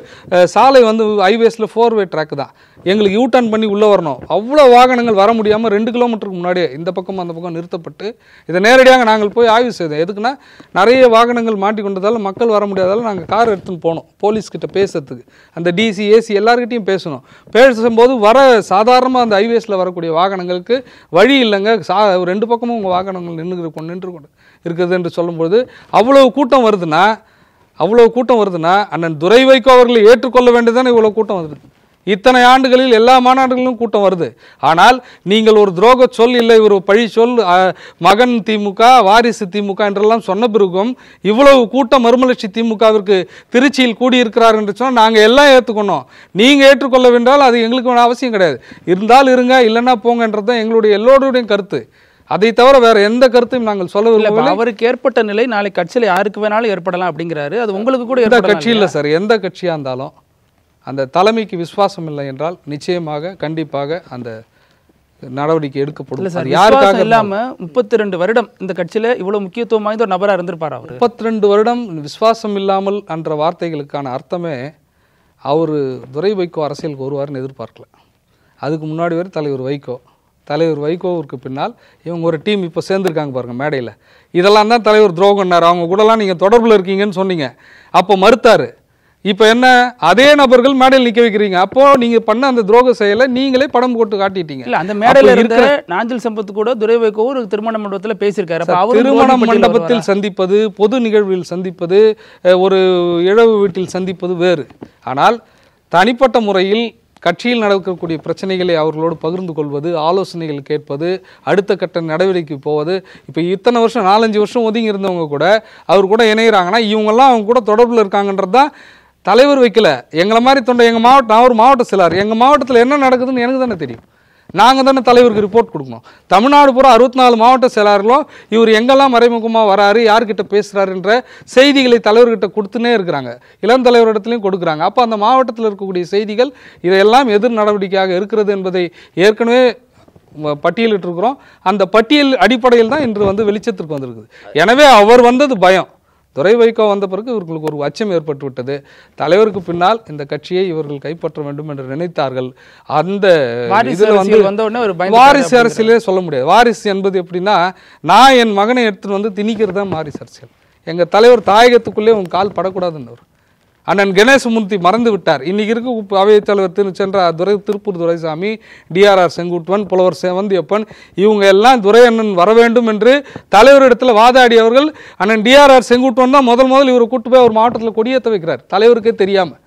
சாலை வந்து ஹைவேஸில் 4-வே ட்ராக் தான். எங்களுக்கு யூ டர்ன் பண்ணி உள்ளே வரணும். அவ்வளோ வாகனங்கள் வர முடியாமல் 2 கிலோமீட்டருக்கு முன்னாடியே இந்த பக்கம் அந்த பக்கம் நிறுத்தப்பட்டு இதை நேரடியாக நாங்கள் போய் ஆய்வு செய்தோம். எதுக்குன்னா நிறைய வாகனங்கள் மாட்டிக்கொண்டதால் மக்கள் வர முடியாதால் நாங்கள் கார் எடுத்துன்னு போனோம் போலீஸ்கிட்ட பேசுறதுக்கு. அந்த டிசி ஏசி எல்லாருக்கிட்டையும் பேசணும். பேசும்போது வர சாதாரணமாக அந்த ஹைவேஸில் வரக்கூடிய வாகனங்களுக்கு வழி இல்லைங்க, 2 பக்கமும் உங்கள் வாகனங்கள் நின்று கொண்டு இருக்குது என்று சொல்லும்போது அவ்வளோ கூட்டம் வருதுன்னா அண்ணன் துரை வைகோ அவர்களை ஏற்றுக்கொள்ள வேண்டியதானே இவ்வளோ கூட்டம் வருது. இத்தனை ஆண்டுகளில் எல்லா மாநாடுகளிலும் கூட்டம் வருது. ஆனால் நீங்கள் ஒரு துரோக சொல், இல்லை ஒரு பழி சொல், மகன் திமுக, வாரிசு திமுக என்றெல்லாம் சொன்ன பிறகும் இவ்வளவு கூட்டம் மறுமலர்ச்சி திமுகவிற்கு திருச்சியில் கூடியிருக்கிறார் என்று சொன்னால் நாங்கள் எல்லாம் ஏற்றுக்கணும். நீங்கள் ஏற்றுக்கொள்ள வேண்டால் அது எங்களுக்கு அவசியம் கிடையாது. இருந்தால் இருங்க, இல்லைன்னா போங்கன்றது தான் எங்களுடைய எல்லோருடைய கருத்து. அதை தவிர வேற எந்த கருத்தையும் நாங்கள் சொல்ல விரும்பவில்லை. அவருக்கு ஏற்பட்ட நிலை நாளை கட்சியில் யாருக்கு வேணாலும் ஏற்படலாம் அப்படிங்கிறாரு. அது உங்களுக்கு கூட எந்த கட்சி இல்லை சார், எந்த கட்சியாக இருந்தாலும் அந்த தலைமைக்கு விசுவாசம் இல்லை என்றால் நிச்சயமாக கண்டிப்பாக அந்த நடவடிக்கை எடுக்கப்படும். யாருக்காக இல்லாம 32 வருடம் இந்த கட்சியில இவ்வளவு முக்கியத்துவம் வாய்ந்த ஒரு நபரா இருந்திருப்பார் அவர். 32 வருடம் விசுவாசம் இல்லாமல் என்ற வார்த்தைகளுக்கான அர்த்தமே அவர் துரை வைகோ அரசியலுக்கு வருவார்னு எதிர்பார்க்கல. அதுக்கு முன்னாடி வரை தலைவர் வைகோவிற்கு பின்னால் இவங்க ஒரு டீம் இப்போ சேர்ந்துருக்காங்க பாருங்க மேடையில். இதெல்லாம் தான் தலைவர் துரோகம்னார். அவங்க கூடலாம் நீங்கள் தொடர்பில் இருக்கீங்கன்னு சொன்னீங்க, அப்போ மறுத்தார். இப்போ என்ன, அதே நபர்கள் மேடையில் நிற்க வைக்கிறீங்க. அப்போ நீங்கள் பண்ண அந்த துரோக செயலை நீங்களே படம் போட்டு காட்டிட்டீங்க. இல்லை, அந்த மேடையில் இருக்கிற நாஞ்சில் சம்பத் கூட துரை வைகோ ஒரு திருமண மண்டபத்தில் பேசியிருக்காரு. திருமண மண்டபத்தில் சந்திப்பது, பொது நிகழ்வில் சந்திப்பது, ஒரு இழவு வீட்டில் சந்திப்பது வேறு. ஆனால் தனிப்பட்ட முறையில் கட்சியில் நடக்கக்கூடிய பிரச்சனைகளை அவர்களோடு பகிர்ந்து கொள்வது, ஆலோசனைகள் கேட்பது, அடுத்த கட்ட நடவடிக்கை போவது. இப்போ இத்தனை வருஷம் 4-5 வருஷம் ஒதுங்கி இருந்தவங்க கூட அவர் கூட இணைகிறாங்கன்னா இவங்கெல்லாம் அவங்க கூட தொடர்பில் இருக்காங்கன்றது தான் தலைவர் வைக்கல. எங்களை மாதிரி தொண்டை எங்கள் மாவட்டம், நான் ஒரு மாவட்ட செயலாளர், எங்கள் மாவட்டத்தில் என்ன நடக்குதுன்னு எனக்கு தானே தெரியும். நாங்கள் தானே தலைவருக்கு ரிப்போர்ட் கொடுக்கணும். தமிழ்நாடு பூரா 64 மாவட்ட செயலாளர்களும் இவர் எங்கெல்லாம் மறைமுகமாக வராரு, யார்கிட்ட பேசுகிறாருன்ற செய்திகளை தலைவர்கிட்ட கொடுத்துனே இருக்கிறாங்க. இளம் தலைவரிடத்துலையும் கொடுக்குறாங்க. அப்போ அந்த மாவட்டத்தில் இருக்கக்கூடிய செய்திகள் இதையெல்லாம் எதிர் நடவடிக்கையாக இருக்கிறது என்பதை ஏற்கனவே பட்டியலிட்டிருக்கிறோம். அந்த பட்டியல் அடிப்படையில் தான் இன்று வந்து வெளிச்சத்திற்கு வந்திருக்குது. எனவே அவர் வந்தது பயம். துரை வைகோ வந்த பிறகு இவர்களுக்கு ஒரு அச்சம் ஏற்பட்டு விட்டது. தலைவருக்கு பின்னால் இந்த கட்சியை இவர்கள் கைப்பற்ற வேண்டும் என்று நினைத்தார்கள். அந்த இதில் வந்து வாரிசு அரசியலே சொல்ல முடியாது. வாரிசு என்பது எப்படின்னா, நான் என் மகனை எடுத்துட்டு வந்து திணிக்கிறது தான் வாரிசு அரசியல். எங்கள் தலைவர் தாயகத்துக்குள்ளே உன் கால் படக்கூடாதுன்னு அண்ணன் கணேசமூர்த்தி மறந்து விட்டார். இன்னைக்கு இருக்க அவைத் தலைவர் சென்ற திருப்பூர் துரைசாமி, டிஆர்ஆர் செங்குட்டுவன், புலவர் செவந்தியப்பன், இவங்க எல்லாம் துரை அண்ணன் வர வேண்டும் என்று தலைவரிடத்தில் வாதாடியவர்கள். அண்ணன் டிஆர்ஆர் செங்குட்டுவன் தான் முதல் இவரை கூட்டு போய் ஒரு மாவட்டத்தில் கொடியேற்ற வைக்கிறார், தலைவருக்கே தெரியாமல்.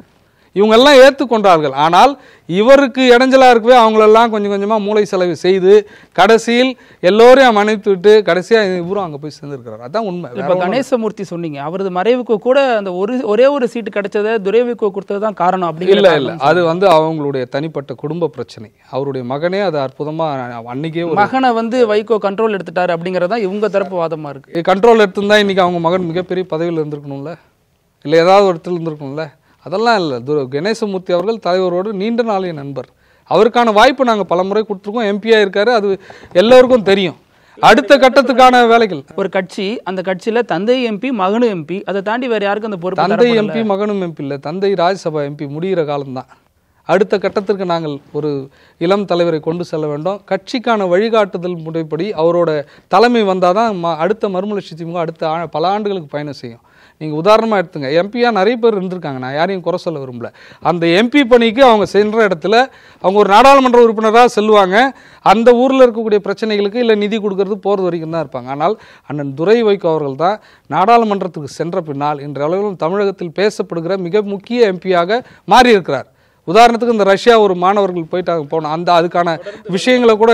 இவங்கெல்லாம் ஏற்றுக்கொண்டார்கள். ஆனால் இவருக்கு இடைஞ்சலாக இருக்கவே அவங்களெல்லாம் கொஞ்சம் கொஞ்சமாக மூளை செலவு செய்து கடைசியில் எல்லோரையும் அணைத்து விட்டு கடைசியாக இவரும் அங்கே போய் சேர்ந்துருக்கிறார். அதான் உண்மை. இப்போ கணேசமூர்த்தி சொன்னீங்க, அவரது மறைவுக்கு கூட அந்த ஒரே ஒரு சீட்டு கிடைச்சதை துரை வைகோ கொடுத்தது தான் காரணம் அப்படி இல்லை. அது வந்து அவங்களுடைய தனிப்பட்ட குடும்ப பிரச்சனை. அவருடைய மகனே அது அற்புதமாக அன்னைக்கே மகனை வந்து வைகோ கண்ட்ரோல் எடுத்துட்டாரு அப்படிங்கிறதான் இவங்க தரப்பு வாதமாக இருக்குது. கண்ட்ரோல் எடுத்துருந்தா இன்னைக்கு அவங்க மகன் மிகப்பெரிய பதவியில் இருந்திருக்கணும்ல, இல்லை ஏதாவது ஒரு இடத்துல இருந்திருக்கணும்ல. அதெல்லாம் இல்லை. கணேசமூர்த்தி அவர்கள் தலைவரோடு நீண்ட நாளைய நண்பர். அவருக்கான வாய்ப்பு நாங்கள் பலமுறை கொடுத்துருக்கோம். எம்பியாக இருக்காரு, அது எல்லோருக்கும் தெரியும். அடுத்த கட்டத்துக்கான வேலைகள் ஒரு கட்சி, அந்த கட்சியில் தந்தை எம்பி மகனும் எம்பி, அதை தாண்டி வேற யாருக்கும் அந்த பொறுப்பு? தந்தை எம்பி மகனும் எம்பி இல்லை, தந்தை ராஜ்யசபா எம்பி முடிகிற காலம்தான். அடுத்த கட்டத்திற்கு நாங்கள் ஒரு இளம் தலைவரை கொண்டு செல்ல வேண்டும். கட்சிக்கான வழிகாட்டுதல் முறைப்படி அவரோட தலைமை வந்தால் தான் அடுத்த மறுமலர்ச்சி திமுக அடுத்த பல ஆண்டுகளுக்கு பயணம் செய்யும். நீங்கள் உதாரணமாக எடுத்துங்க, எம்பியாக நிறைய பேர் இருந்திருக்காங்க, நான் யாரையும் குறை சொல்ல விரும்பல. அந்த எம்பி பணிக்கு அவங்க சென்ற இடத்துல அவங்க ஒரு நாடாளுமன்ற உறுப்பினராக செல்லுவாங்க. அந்த ஊரில் இருக்கக்கூடிய பிரச்சனைகளுக்கு இல்லை நிதி கொடுக்கறது போகிறது வரைக்கும் தான் இருப்பாங்க. ஆனால் அண்ணன் துரை வைகோ அவர்கள் தான் நாடாளுமன்றத்துக்கு சென்ற பின்னால் இன்ற அளவிலும் தமிழகத்தில் பேசப்படுகிற மிக முக்கிய எம்பியாக மாறியிருக்கிறார். உதாரணத்துக்கு இந்த ரஷ்யா ஒரு மாணவர்கள் போயிட்டாங்க போனோம், அந்த அதுக்கான விஷயங்களை கூட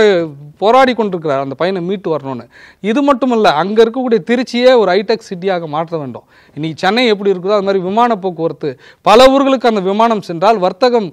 போராடி கொண்டிருக்கிறார், அந்த பையனை மீட்டு வரணும்னு. இது மட்டும் இல்லை, அங்கே இருக்கக்கூடிய திருச்சியே ஒரு ஹைடெக் சிட்டியாக மாற்ற வேண்டும். இன்றைக்கி சென்னை எப்படி இருக்குதோ அது மாதிரி விமான போக்குவரத்து பல ஊர்களுக்கு அந்த விமானம் சென்றால் வர்த்தகம்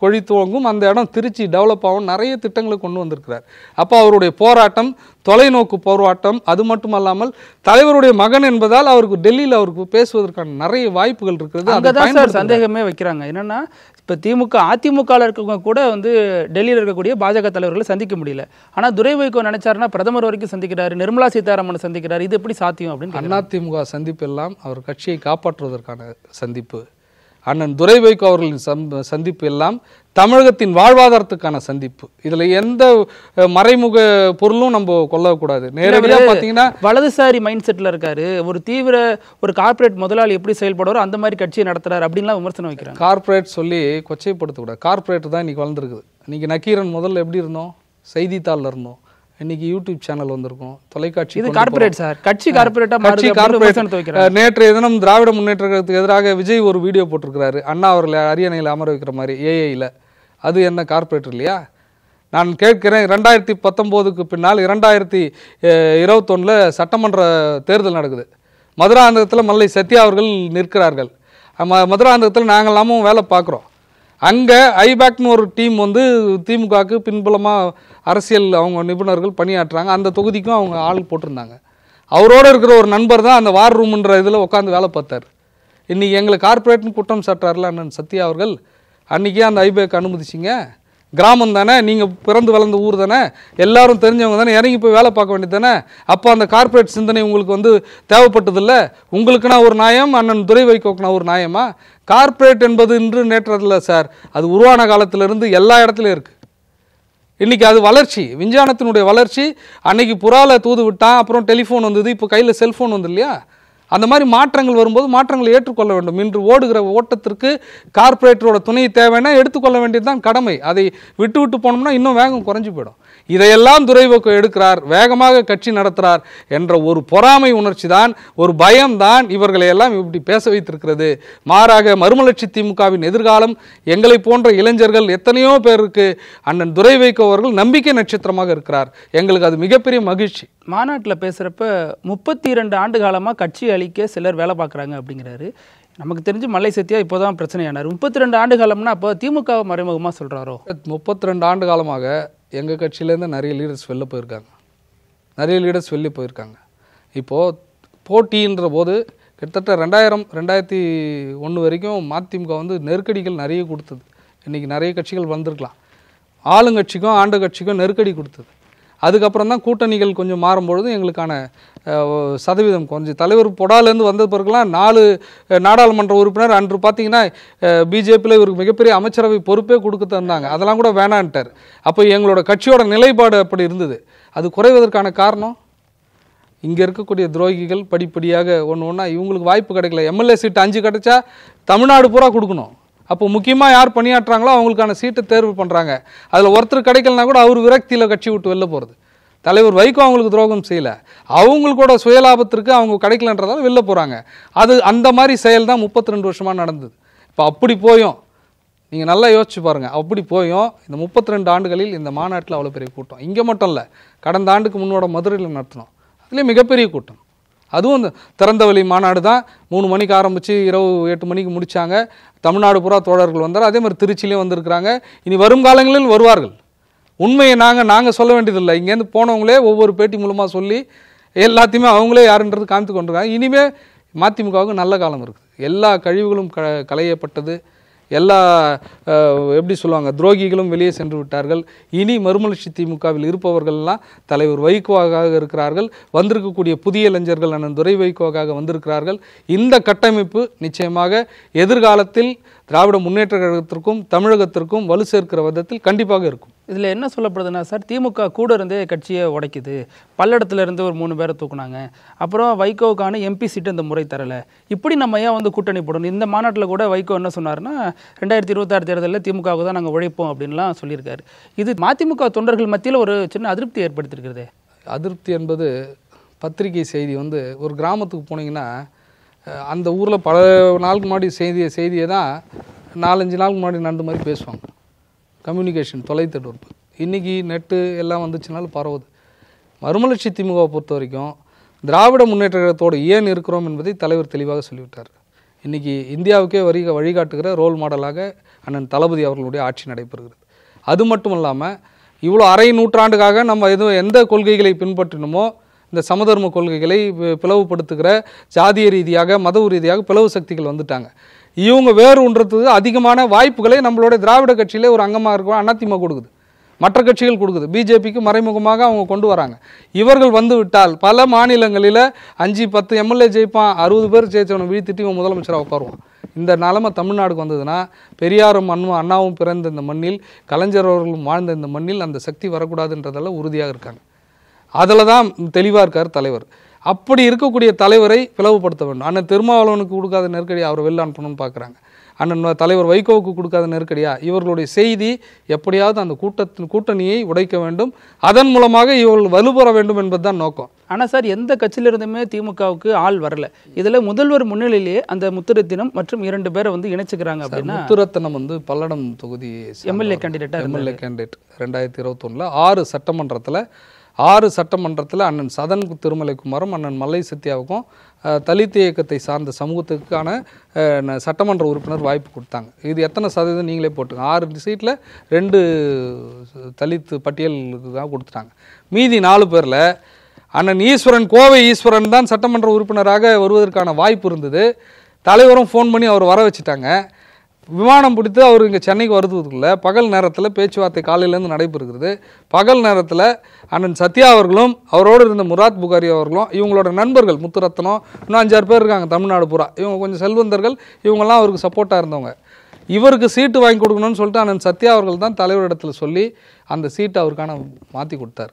கொழி துவங்கும். அந்த இடம் திருச்சி டெவலப் ஆகும். நிறைய திட்டங்களை கொண்டு வந்திருக்கிறார். அப்போ அவருடைய போராட்டம் தொலைநோக்கு போராட்டம். அது மட்டும் அல்லாமல் தலைவருடைய மகன் என்பதால் அவருக்கு டெல்லியில் அவருக்கு பேசுவதற்கான நிறைய வாய்ப்புகள் இருக்கிறது. அங்கதான் சார் சந்தேகமே வைக்கிறாங்க. என்னன்னா இப்போ திமுக அதிமுகவில் இருக்கவங்க கூட வந்து டெல்லியில் இருக்கக்கூடிய பாஜக தலைவர்களை சந்திக்க முடியல. ஆனால் துரை வைகோ நினைச்சாருன்னா பிரதமர் வரைக்கும் சந்திக்கிறாரு, நிர்மலா சீதாராமன் சந்திக்கிறாரு. இது எப்படி சாத்தியம் அப்படின்னு அதிமுக சந்திப்பு எல்லாம் அவர் கட்சியை காப்பாற்றுவதற்கான சந்திப்பு. அண்ணன் துரை வைகோ அவர்களின் சந்திப்பு எல்லாம் தமிழகத்தின் வாழ்வாதாரத்துக்கான சந்திப்பு. இதுல எந்த மறைமுக பொருளும் நம்ம கொள்ளக்கூடாது. நேரடியாக பார்த்தீங்கன்னா வலதுசாரி மைண்ட் செட்டில் இருக்காரு, ஒரு தீவிர ஒரு கார்பரேட் முதலாளி எப்படி செயல்படுவாரோ அந்த மாதிரி கட்சியை நடத்துறாரு அப்படின்லாம் விமர்சனம் வைக்கிறாங்க. கார்பரேட் சொல்லி கொச்சைப்படுத்தக்கூடாது. கார்பரேட் தான் இன்னைக்கு வளர்ந்துருக்குது. இன்னைக்கு நக்கீரன் முதல்ல எப்படி இருந்தோம்? செய்தித்தாளில் இருந்தோம். இன்னைக்கு யூடியூப் சேனல் வந்திருக்கும், தொலைக்காட்சி. இது கார்பரேட் சார், கட்சி கார்பரேட்டா கட்சி கார்பரேட். நேற்றைய தினம் திராவிட முன்னேற்றத்துக்கு எதிராக விஜய் ஒரு வீடியோ போட்டிருக்கிறாரு, அண்ணா அவர்களை அரியணையில் அமர வைக்கிற மாதிரி ஏஐயில். அது என்ன கார்பரேட் இல்லையா? நான் கேட்கிறேன், 2019க்கு பின்னால் 2021 சட்டமன்ற தேர்தல் நடக்குது. மதுராந்தகத்தில் மல்லை சத்யா அவர்கள் நிற்கிறார்கள். மதுராந்தகத்தில் நாங்கள் எல்லாமும் வேலை பார்க்குறோம். அங்கே ஐபேக்னு ஒரு டீம் வந்து திமுகவுக்கு பின்புலமாக அரசியல் அவங்க நிபுணர்கள் பணியாற்றுறாங்க. அந்த தொகுதிக்கும் அவங்க ஆள் போட்டிருந்தாங்க. அவரோடு இருக்கிற ஒரு நண்பர் தான் அந்த வார் ரூம்ன்ற இதில் உட்காந்து வேலை பார்த்தார். இன்றைக்கி எங்களை கார்பரேட்னு குற்றம் சாட்டுறாருல அண்ணன் சத்யா அவர்கள். அன்றைக்கே அந்த ஐபேக் அனுமதிச்சிங்க. கிராமம் தானே, நீங்கள் பிறந்து வளர்ந்த ஊர் தானே, எல்லாரும் தெரிஞ்சவங்க தானே, இறங்கி போய் வேலை பார்க்க வேண்டியது தானே. அப்போ அந்த கார்பரேட் சிந்தனை உங்களுக்கு வந்து தேவைப்பட்டதில்லை. உங்களுக்குனா ஒரு நியாயம், அண்ணன் துரை வைகோக்குனா ஒரு நியாயமா? கார்பரேட் என்பது இன்று நேற்றதில்லை சார், அது உருவான காலத்திலிருந்து எல்லா இடத்துலையும் இருக்குது. இன்றைக்கி அது வளர்ச்சி, விஞ்ஞானத்தினுடைய வளர்ச்சி. அன்னைக்கு புறால தூது விட்டான், அப்புறம் டெலிஃபோன் வந்தது, இப்போ கையில் செல்ஃபோன் வந்து இல்லையா? அந்த மாதிரி மாற்றங்கள் வரும்போது மாற்றங்களை ஏற்றுக்கொள்ள வேண்டும். இன்று ஓடுகிற ஓட்டத்திற்கு கார்பரேட்டரோட துணை தேவைன்னா எடுத்துக்கொள்ள வேண்டியது தான் கடமை. அதை விட்டு விட்டு போனோம்னா இன்னும் வேகம் குறைஞ்சி போயிடும். இதையெல்லாம் துரை வைகோ எடுக்கிறார், வேகமாக கட்சி நடத்துகிறார் என்ற ஒரு பொறாமை உணர்ச்சி தான், ஒரு பயம்தான் இவர்களை எல்லாம் இப்படி பேச வைத்திருக்கிறது. மாறாக மறுமலர்ச்சி திமுகவின் எதிர்காலம் எங்களை போன்ற இளைஞர்கள் எத்தனையோ பேருக்கு அண்ணன் துரை வைகோ அவர்கள் நம்பிக்கை நட்சத்திரமாக இருக்கிறார். எங்களுக்கு அது மிகப்பெரிய மகிழ்ச்சி. மாநாட்டில் பேசுகிறப்ப 32 ஆண்டு காலமாக கட்சி அழிக்க சிலர் வேலை பார்க்குறாங்க அப்படிங்கிறாரு. நமக்கு தெரிஞ்சு மல்லை சத்யா இப்போதான் பிரச்சனையானார். 32 ஆண்டு காலம்னா அப்போ திமுக மறைமுகமாக சொல்கிறாரோ? 32 ஆண்டு காலமாக எங்கள் கட்சியிலேருந்து நிறைய லீடர்ஸ் வெளில போயிருக்காங்க. இப்போது போட்டின்ற போது கிட்டத்தட்ட 2001 வரைக்கும் மதிமுக வந்து நெருக்கடிகள் நிறைய கொடுத்தது. இன்றைக்கி நிறைய கட்சிகள் வந்திருக்கலாம். ஆளுங்கட்சிக்கும் ஆண்டு கட்சிக்கும் நெருக்கடி கொடுத்தது. அதுக்கப்புறம் தான் கூட்டணிகள் கொஞ்சம் மாறும்பொழுது எங்களுக்கான சதவீதம் கொஞ்சம் தலைவர் பொடாலேருந்து வந்த பிறகுலாம் 4 நாடாளுமன்ற உறுப்பினர் அன்று பார்த்தீங்கன்னா பிஜேபியில் இவருக்கு மிகப்பெரிய அமைச்சரவை பொறுப்பே கொடுக்க தந்தாங்க. அதெல்லாம் கூட வேணான்ட்டார். அப்போ எங்களோட கட்சியோட நிலைப்பாடு அப்படி இருந்தது. அது குறைவதற்கான காரணம் இங்கே இருக்கக்கூடிய துரோகிகள் படிப்படியாக ஒன்று இவங்களுக்கு வாய்ப்பு கிடைக்கல. எம்எல்ஏ சீட்டு 5 கிடைச்சா தமிழ்நாடு பூரா கொடுக்கணும். அப்போ முக்கியமாக யார் பணியாற்றுறாங்களோ அவங்களுக்கான சீட்டை தேர்வு பண்ணுறாங்க. அதில் ஒருத்தர் கிடைக்கலனா கூட அவர் விரக்தியில் கட்சி விட்டு வெளில போகிறது. தலைவர் வைகோ அவங்களுக்கு துரோகம் செய்யலை, அவங்களோட சுயலாபத்திற்கு அவங்க கிடைக்கலன்றதால வெளில போகிறாங்க. அது அந்த மாதிரி செயல் தான் 32 வருஷமாக நடந்தது. இப்போ அப்படி போயும் நீங்கள் நல்லா யோசிச்சு பாருங்கள், அப்படி போயும் இந்த 32 ஆண்டுகளில் இந்த மாநாட்டில் அவ்வளோ பெரிய கூட்டம். இங்கே மட்டும் இல்லை, கடந்த ஆண்டுக்கு முன்னோட மதுரையில் நடத்தினோம், அதுலேயும் மிகப்பெரிய கூட்டம். அதுவும் இந்த திறந்தவெளி மாநாடு தான். 3 மணிக்கு ஆரம்பித்து இரவு 8 மணிக்கு முடித்தாங்க. தமிழ்நாடு பூரா தோழர்கள் வந்தார். அதே மாதிரி திருச்சியிலையும் வந்திருக்கிறாங்க. இனி வரும் காலங்களில் வருவார்கள். உண்மையை நாங்கள் சொல்ல வேண்டியதில்லை. இங்கேருந்து போனவங்களே ஒவ்வொரு பேட்டி மூலமாக சொல்லி எல்லாத்தையுமே அவங்களே யாருன்றது காமித்து கொண்டிருக்காங்க. இனிமேல் மதிமுகவுக்கு நல்ல காலம் இருக்குது. எல்லா கழிவுகளும் களையப்பட்டது. எல்லா எப்படி சொல்லுவாங்க, துரோகிகளும் வெளியே சென்று விட்டார்கள். இனி மறுமலர்ச்சி திமுகவில் இருப்பவர்கள்லாம் தலைவர் வைகோவாக இருக்கிறார்கள். வந்திருக்கக்கூடிய புதிய இளைஞர்கள் அண்ணன் துரை வைகோவாக வந்திருக்கிறார்கள். இந்த கட்டமைப்பு நிச்சயமாக எதிர்காலத்தில் திராவிட முன்னேற்ற கழகத்திற்கும் தமிழகத்திற்கும் வலு சேர்க்கிற விதத்தில் கண்டிப்பாக இருக்கும். இதில் என்ன சொல்லப்படுதுன்னா சார், திமுக கூட இருந்தே கட்சியை உடைக்குது. பல்லடத்துல இருந்து ஒரு 3 பேரை தூக்குனாங்க. அப்புறம் வைகோவுக்கான எம்பி சீட்டு இந்த முறை தரலை. இப்படி நம்ம ஏன் வந்து கூட்டணி போடணும்? இந்த மாநாட்டில் கூட வைகோ என்ன சொன்னார்னா 2026 தேர்தலில் திமுகவுக்கு தான் நாங்கள் உழைப்போம் அப்படின்லாம் சொல்லியிருக்காரு. இது மதிமுக தொண்டர்கள் மத்தியில் ஒரு சின்ன அதிருப்தி ஏற்படுத்தியிருக்கிறது. அதிருப்தி என்பது பத்திரிகை செய்தி வந்து ஒரு கிராமத்துக்கு போனீங்கன்னா அந்த ஊரில் பல நாளுக்கு முன்னாடி செய்தியை தான் 4-5 நாளுக்கு முன்னாடி நடந்த மாதிரி பேசுவாங்க. கம்யூனிகேஷன் தொலைத்தொடர்பு இன்றைக்கி நெட்டு எல்லாம் வந்துச்சுனாலும் பரவுது. மறுமலர்ச்சி திமுகவை பொறுத்த வரைக்கும் திராவிட முன்னேற்ற கழகத்தோடு ஏன் இருக்கிறோம் என்பதை தலைவர் தெளிவாக சொல்லிவிட்டார். இன்றைக்கி இந்தியாவுக்கே வழிகாட்டுகிற ரோல் மாடலாக அண்ணன் தளபதி அவர்களுடைய ஆட்சி நடைபெறுகிறது. அது மட்டும் இல்லாமல் இவ்வளோ அரை நூற்றாண்டுக்காக நம்ம எந்த கொள்கைகளை பின்பற்றினோமோ இந்த சமதர்ம கொள்கைகளை பிளவுபடுத்துகிற ஜாதிய ரீதியாக மத ரீதியாக பிளவு சக்திகள் வந்துட்டாங்க. இவங்க வேறு ஒன்றதுக்கு அதிகமான வாய்ப்புகளை நம்மளோட திராவிட கட்சியிலே ஒரு அங்கமாக இருக்கும் அதிமுக கொடுக்குது, மற்ற கட்சிகள் கொடுக்குது, பிஜேபிக்கு மறைமுகமாக அவங்க கொண்டு வராங்க. இவர்கள் வந்து விட்டால் பல மாநிலங்களில் 5-10 எம்எல்ஏ ஜெயிப்பான், 60 பேர் ஜெயிச்சவனை வீழ்த்திட்டு இவன் முதலமைச்சராக உட்காருவான். இந்த நிலைமை தமிழ்நாடுக்கு வந்ததுன்னா பெரியாரும் அண்ணாவும் பிறந்த இந்த மண்ணில், கலைஞர் அவர்களும் வாழ்ந்த இந்த மண்ணில் அந்த சக்தி வரக்கூடாதுன்றதெல்லாம் உறுதியாக இருக்காங்க. அதில் தான் தெளிவாக இருக்கார் தலைவர். அப்படி இருக்கக்கூடிய தலைவரை பிளவுபடுத்த வேண்டும். அண்ணன் திருமாவளவனுக்கு கொடுக்காத நெருக்கடி அவரை வெளில அனுப்பணும்னு பார்க்குறாங்க. அண்ணன் தலைவர் வைகோவுக்கு கொடுக்காத நெருக்கடியா இவர்களுடைய செய்தி எப்படியாவது அந்த கூட்டணியை உடைக்க வேண்டும், அதன் மூலமாக இவர்கள் வலுப்பெற வேண்டும் என்பது தான் நோக்கம். ஆனால் சார், எந்த கட்சியிலிருந்துமே திமுகவுக்கு ஆள் வரல. இதில் முதல்வர் முன்னிலையிலேயே அந்த முத்துரத்தினம் மற்றும் 2 பேரை வந்து இணைச்சுக்கிறாங்க. அப்படின்னா முத்துரத்தினம் வந்து பல்லடம் தொகுதி எம்எல்ஏ கேண்டிடேட் 2021 6 சட்டமன்றத்தில் அண்ணன் சதன் திருமலைக்குமாரும் அண்ணன் மல்லை சத்யாவுக்கும் தலித் இயக்கத்தை சார்ந்த சமூகத்துக்கான சட்டமன்ற உறுப்பினர் வாய்ப்பு கொடுத்தாங்க. இது எத்தனை சதவீதம் நீங்களே போட்டுங்க. 6 சீட்டில் 2 தலித் பட்டியலுக்கு தான் கொடுத்துட்டாங்க. மீதி 4 பேரில் அண்ணன் ஈஸ்வரன், கோவை ஈஸ்வரன் தான் சட்டமன்ற உறுப்பினராக வருவதற்கான வாய்ப்பு இருந்தது. தலைவரும் ஃபோன் பண்ணி அவர் வர வச்சுட்டாங்க. விமானம் பிடித்து அவர் இங்கே சென்னைக்கு வருவதுக்குள்ள பகல் நேரத்தில் பேச்சுவார்த்தை காலையிலேருந்து நடைபெறுகிறது. பகல் நேரத்தில் அண்ணன் சத்யா அவர்களும் அவரோடு இருந்த முராத் புகாரி அவர்களும் இவங்களோட நண்பர்கள் முத்துரத்னம் இன்னும் 5-6 பேர் இருக்காங்க தமிழ்நாடு பூரா. இவங்க கொஞ்சம் செல்வந்தர்கள், இவங்கெல்லாம் அவருக்கு சப்போர்ட்டாக இருந்தவங்க. இவருக்கு சீட்டு வாங்கி கொடுக்கணும்னு சொல்லிட்டு அண்ணன் சத்யா அவர்கள் தான் தலைவரிடத்தில் சொல்லி அந்த சீட்டை அவருக்கான மாற்றி கொடுத்தார்.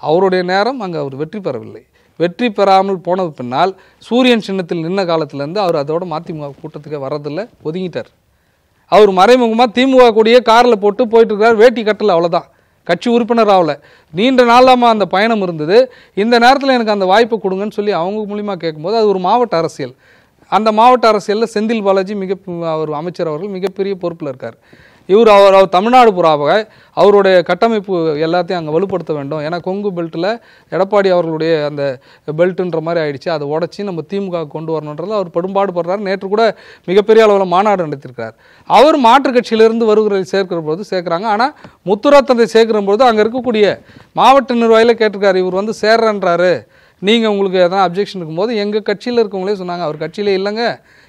அவருடைய நேரம் அங்கே அவர் வெற்றி பெறவில்லை. வெற்றி பெறாமல் போனது பின்னால் சூரியன் சின்னத்தில் நின்ன காலத்திலேருந்து அவர் அதோட மதிமுக கூட்டத்துக்கே வரதில்லை, ஒதுங்கிட்டார். அவர் மறைமுகமாக திமுக கூடியே காரில் போட்டு போயிட்டு இருக்கார். வேட்டி கட்டலை, அவ்வளோதான். கட்சி உறுப்பினர் ஆகலை. நீண்ட நாளாக அந்த பயணம் இருந்தது. இந்த நேரத்தில் எனக்கு அந்த வாய்ப்பை கொடுங்கன்னு சொல்லி அவங்க மூலிமா கேட்கும்போது அது ஒரு மாவட்ட அரசியல். அந்த மாவட்ட அரசியலில் செந்தில் பாலாஜி அவர் அமைச்சர் அவர்கள் மிகப்பெரிய பொறுப்பில் இருக்கார். அவர் தமிழ்நாடு புறாக அவருடைய கட்டமைப்பு எல்லாத்தையும் அங்கே வலுப்படுத்த வேண்டும். ஏன்னா கொங்கு பெல்ட்டில் எடப்பாடி அவர்களுடைய அந்த பெல்ட்டுன்ற மாதிரி ஆயிடுச்சு. அதை உடச்சி நம்ம திமுக கொண்டு வரணுன்றது அவர் பெரும்பாடு படுறாரு. நேற்று கூட மிகப்பெரிய அளவில் மாநாடு நடத்திருக்கிறார். அவர் மாற்றுக் கட்சியிலிருந்து வருகிறதை சேர்க்கிற போது சேர்க்குறாங்க. ஆனால் முத்துரத்தனை சேர்க்கிற போது அங்கே இருக்கக்கூடிய மாவட்ட நிர்வாகியில் கேட்டிருக்காரு, இவர் வந்து சேர்றன்றாரு, நீங்கள் உங்களுக்கு எதனா அப்ஜெக்ஷன் இருக்கும்போது எங்கள் கட்சியில் இருக்கவங்களே சொன்னாங்க, அவர் கட்சியிலே இல்லைங்க,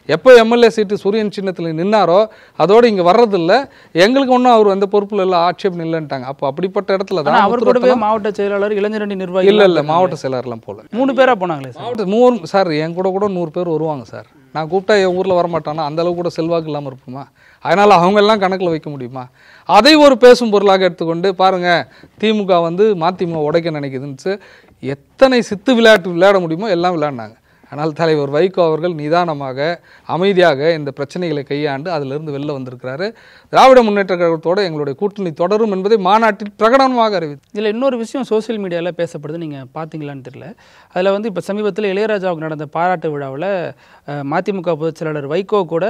எப்போ எம்எல்ஏ சீட்டு சூரியன் சின்னத்தில் நின்னாரோ அதோடு இங்கே வர்றதில்லை, எங்களுக்கு ஒன்றும் அவர் எந்த பொறுப்பில் இல்லை, ஆட்சேபம் இல்லைன்ட்டாங்க. அப்போ அப்படிப்பட்ட இடத்துல தான் அவர் கூடவே மாவட்ட செயலாளர் இளைஞரணி நிர்வாகி இல்லை மாவட்ட செயலாளர்லாம் போல 3 பேரா போனாங்களே மாவட்ட 3 சார். என் கூட 100 பேர் வருவாங்க சார். நான் கூப்பிட்டா என் ஊரில் வரமாட்டானா? அந்தளவு கூட செல்வாக்கு இல்லாமல் இருப்போமா? அதனால் அவங்கெல்லாம் கணக்கில் வைக்க முடியுமா? அதை ஒரு பேசும் பொருளாக எடுத்துக்கொண்டு பாருங்கள், திமுக வந்து மதிமுக உடைக்க நினைக்குதுன்னு எத்தனை சித்து விளையாட்டு விளையாட முடியுமோ எல்லாம் விளையாடினாங்க. ஆனால் தலைவர் வைகோ அவர்கள் நிதானமாக அமைதியாக இந்த பிரச்சனைகளை கையாண்டு அதிலிருந்து வெளில வந்திருக்கிறாரு. திராவிட முன்னேற்ற கழகத்தோடு எங்களுடைய கூட்டணி தொடரும் என்பதை மாநாட்டில் பிரகடனமாக அறிவித்து. இதில் இன்னொரு விஷயம் சோசியல் மீடியாவில் பேசப்படுது, நீங்கள் பார்த்தீங்களான்னு தெரியல. அதில் வந்து இப்போ சமீபத்தில் இளையராஜாவுக்கு நடந்த பாராட்டு விழாவில் மதிமுக பொதுச் செயலாளர் வைகோ கூட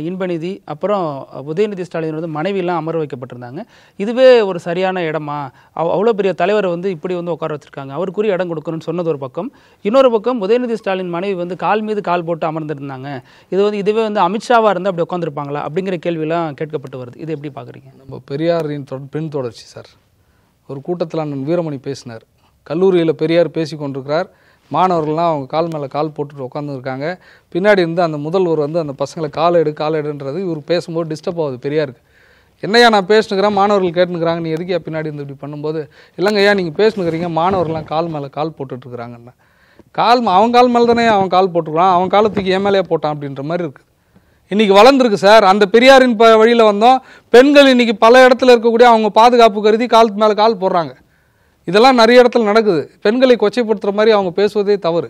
இன்பநிதி அப்புறம் உதயநிதி ஸ்டாலின் வந்து மனைவியெல்லாம் அமர வைக்கப்பட்டிருந்தாங்க. இதுவே ஒரு சரியான இடமா? அவ்வளோ பெரிய தலைவரை வந்து இப்படி வந்து உட்கார வச்சுருக்காங்க, அவருக்குரிய இடம் கொடுக்கணும்னு சொன்னது ஒரு பக்கம். இன்னொரு பக்கம் உதயநிதி ஸ்டாலின் மனைவி வந்து கால் மீது கால் போட்டு அமர்ந்திருந்தாங்க. இதுவே வந்து அமித்ஷாவாக இருந்தால் அப்படி உட்காந்துருப்பாங்களா அப்படிங்கிற கேள்வியெல்லாம் கேட்கப்பட்டு வருது. இது எப்படி பார்க்குறீங்க? நம்ம பெரியாரின் பின் தொடர்ச்சி சார். ஒரு கூட்டத்தில் அண்ணன் வீரமணி பேசினார். கல்லூரியில் பெரியார் பேசி கொண்டிருக்கிறார். மாணவர்கள்லாம் அவங்க கால் மேலே கால் போட்டுட்டு உட்காந்துருக்காங்க. பின்னாடி இருந்து அந்த முதல்வர் வந்து அந்த பசங்களை கால் எடுன்றது இவர் பேசும்போது டிஸ்டர்ப் ஆகுது பெரியாருக்கு. என்னையா நான் பேசுனுக்கிறேன், மாணவர்கள் கேட்டுனுக்குறாங்க, நீ எதுக்கு பின்னாடி இருந்து இப்படி பண்ணும்போது, இல்லைங்க ஐயா நீங்கள் பேசுனுக்கிறீங்க, மாணவர்கள்லாம் கால் மேலே கால் போட்டுட்ருக்குறாங்கன்னு. அவன் கால் மேலே தானே அவன் கால் போட்டுருக்கான், அவன் காலத்துக்கு என் மேலே போட்டான் அப்படின்ற மாதிரி இருக்குது. இன்றைக்கி வளர்ந்துருக்கு சார். அந்த பெரியாரின் வழியில் வந்தோம். பெண்கள் இன்றைக்கி பல இடத்துல இருக்கக்கூடிய அவங்க பாதுகாப்பு கருதி கால் மேலே கால் போடுறாங்க. இதெல்லாம் நிறைய இடத்துல நடக்குது. பெண்களை கொச்சைப்படுத்துகிற மாதிரி அவங்க பேசுவதே தவறு.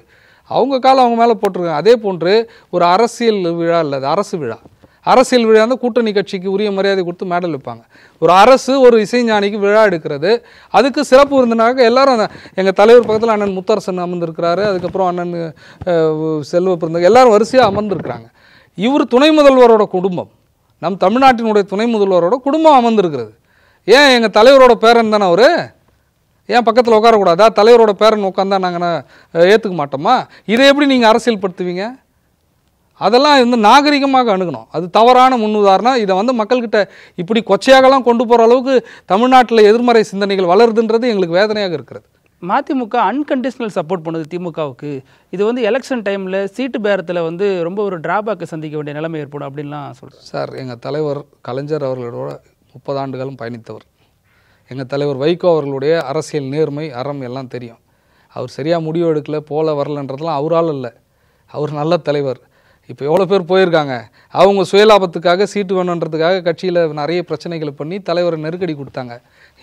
அவங்க காலம் அவங்க மேலே போட்டிருக்காங்க. அதே போன்று ஒரு அரசியல் விழா இல்லை, அரசு விழா. அரசியல் விழா வந்து கூட்டணி கட்சிக்கு உரிய மரியாதை கொடுத்து மேடல் வைப்பாங்க. ஒரு அரசு ஒரு இசைஞானிக்கு விழா எடுக்கிறது, அதுக்கு சிறப்பு விருந்தினாக எல்லாரும் எங்கள் தலைவர் பக்கத்தில் அண்ணன் முத்தரசன் அமர்ந்திருக்கிறாரு, அதுக்கப்புறம் அண்ணன் செல்வ பிறந்தவங்க எல்லாரும் வரிசையாக அமர்ந்திருக்கிறாங்க. இவர் துணை முதல்வரோட குடும்பம், நம் தமிழ்நாட்டினுடைய துணை முதல்வரோட குடும்பம் அமர்ந்திருக்கிறது. ஏன் எங்கள் தலைவரோட பேரன் தானே அவர், ஏன் பக்கத்தில் உட்காரக்கூடாதா? தலைவரோட பேரன் உட்காந்தா நாங்கள் ஏற்றுக்க மாட்டோமா? இதை எப்படி நீங்கள் அரசியல் படுத்துவீங்க? அதெல்லாம் வந்து நாகரிகமாக அணுகணும். அது தவறான முன்னுதாரணம். இதை வந்து மக்கள்கிட்ட இப்படி கொச்சையாகலாம் கொண்டு போகிற அளவுக்கு தமிழ்நாட்டில் எதிர்மறை சிந்தனைகள் வளருதுன்றது எங்களுக்கு வேதனையாக இருக்கிறது. மதிமுக அன்கண்டிஷனல் சப்போர்ட் பண்ணுது திமுகவுக்கு. இது வந்து எலெக்ஷன் டைமில் சீட்டு பேரத்தில் வந்து ரொம்ப ஒரு டிராபேக்கை சந்திக்க வேண்டிய நிலைமை ஏற்படும் அப்படின்லாம் சொல்கிறேன் சார். எங்கள் தலைவர் கலைஞர் அவர்களோட 30 ஆண்டுகளும் பயணித்தவர். எங்கள் தலைவர் வைகோ அவர்களுடைய அரசியல் நேர்மை அறம் எல்லாம் தெரியும். அவர் சரியாக முடிவு எடுக்கலை, போல வரலன்றதுலாம் அவரால் இல்லை. அவர் நல்ல தலைவர். இப்போ எவ்வளோ பேர் போயிருக்காங்க, அவங்க சுயலாபத்துக்காக சீட்டு வேணுன்றதுக்காக கட்சியில் நிறைய பிரச்சனைகளை பண்ணி தலைவரை நெருக்கடி கொடுத்தாங்க.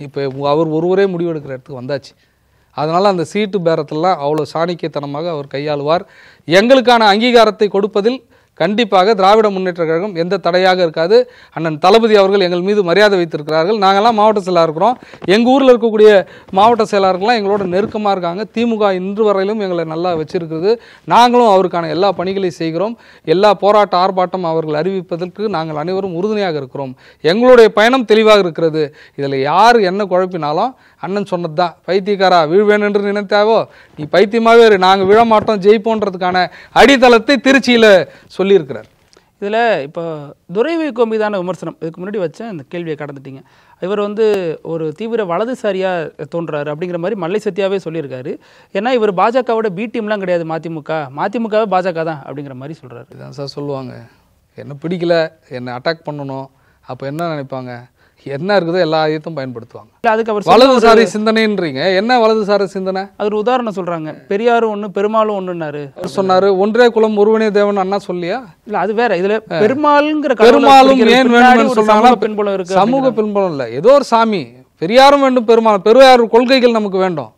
இப்போ அவர் ஒருவரே முடிவெடுக்கிற இடத்துக்கு வந்தாச்சு. அதனால் அந்த சீட்டு பேரத்திலாம் அவ்வளோ சாணிக்கியத்தனமாக அவர் கையாளுவார். எங்களுக்கான அங்கீகாரத்தை கொடுப்பதில் கண்டிப்பாக திராவிட முன்னேற்ற கழகம் எந்த தடையாக இருக்காது. அண்ணன் தளபதி அவர்கள் எங்கள் மீது மரியாதை வைத்திருக்கிறார்கள். நாங்கள்லாம் மாவட்ட செயலாளர் இருக்கிறோம். எங்கள் ஊரில் இருக்கக்கூடிய மாவட்ட செயலாளர்கள்லாம் எங்களோட நெருக்கமாக இருக்காங்க. திமுக இன்று வரையிலும் எங்களை நல்லா வச்சிருக்குது. நாங்களும் அவருக்கான எல்லா பணிகளையும் செய்கிறோம். எல்லா போராட்ட ஆர்ப்பாட்டம் அவர்கள் அறிவிப்பதற்கு நாங்கள் அனைவரும் உறுதுணையாக இருக்கிறோம். எங்களுடைய பயணம் தெளிவாக இருக்கிறது. இதில் யார் என்ன குழப்பினாலும் அண்ணன் சொன்னது தான், பைத்தியக்காரா வீழ்வேன் என்று நினைத்தாவோ நீ பைத்தியமாகவே இரு, நாங்கள் விழமாட்டோம் ஜெயிப்போன்றதுக்கான அடித்தளத்தை திருச்சியில் சொல்லியிருக்கிறார். இதில் இப்போ துரை வைகோ மீதான விமர்சனம் இதுக்கு முன்னாடி வச்சேன், இந்த கேள்வியை கடந்துட்டீங்க. இவர் வந்து ஒரு தீவிர வலதுசாரியாக தோன்றாரு அப்படிங்கிற மாதிரி மல்லை சத்யாவே சொல்லியிருக்காரு. ஏன்னா இவர் பாஜகவோட பி டீம்லாம் கிடையாது, மதிமுகவே பாஜக தான் அப்படிங்கிற மாதிரி சொல்கிறாரு. இதான் சார் சொல்லுவாங்க, என்ன பிடிக்கல, என்னை அட்டாக் பண்ணணும், அப்போ என்ன நினைப்பாங்க, என்ன இருக்குதோ எல்லா ஆயுதத்தையும் பயன்படுத்துவாங்க. அதுக்கு அவர் வலதுசாரி சிந்தனைன்றீங்க, என்ன வலதுசாரி சிந்தனை? அது ஒரு உதாரணம் சொல்றாங்க. பெரியாரும் ஒண்ணு பெருமாளும் ஒண்ணுன்னாரு. அவர் சொன்னாரு ஒன்றே குலம் ஒருவனே தேவன் அண்ணா சொல்லியா? இல்ல அது வேற. இதுல பெருமாளுங்கிற பெருமாளும் ஏன் வேண்டும் சொன்னாங்கன்னா பின்புலம் இருக்கு, சமூக பின்புலம் இல்ல, ஏதோ ஒரு சாமி. பெரியாரும் வேண்டும், பெரியார் கொள்கைகள் நமக்கு வேண்டும்.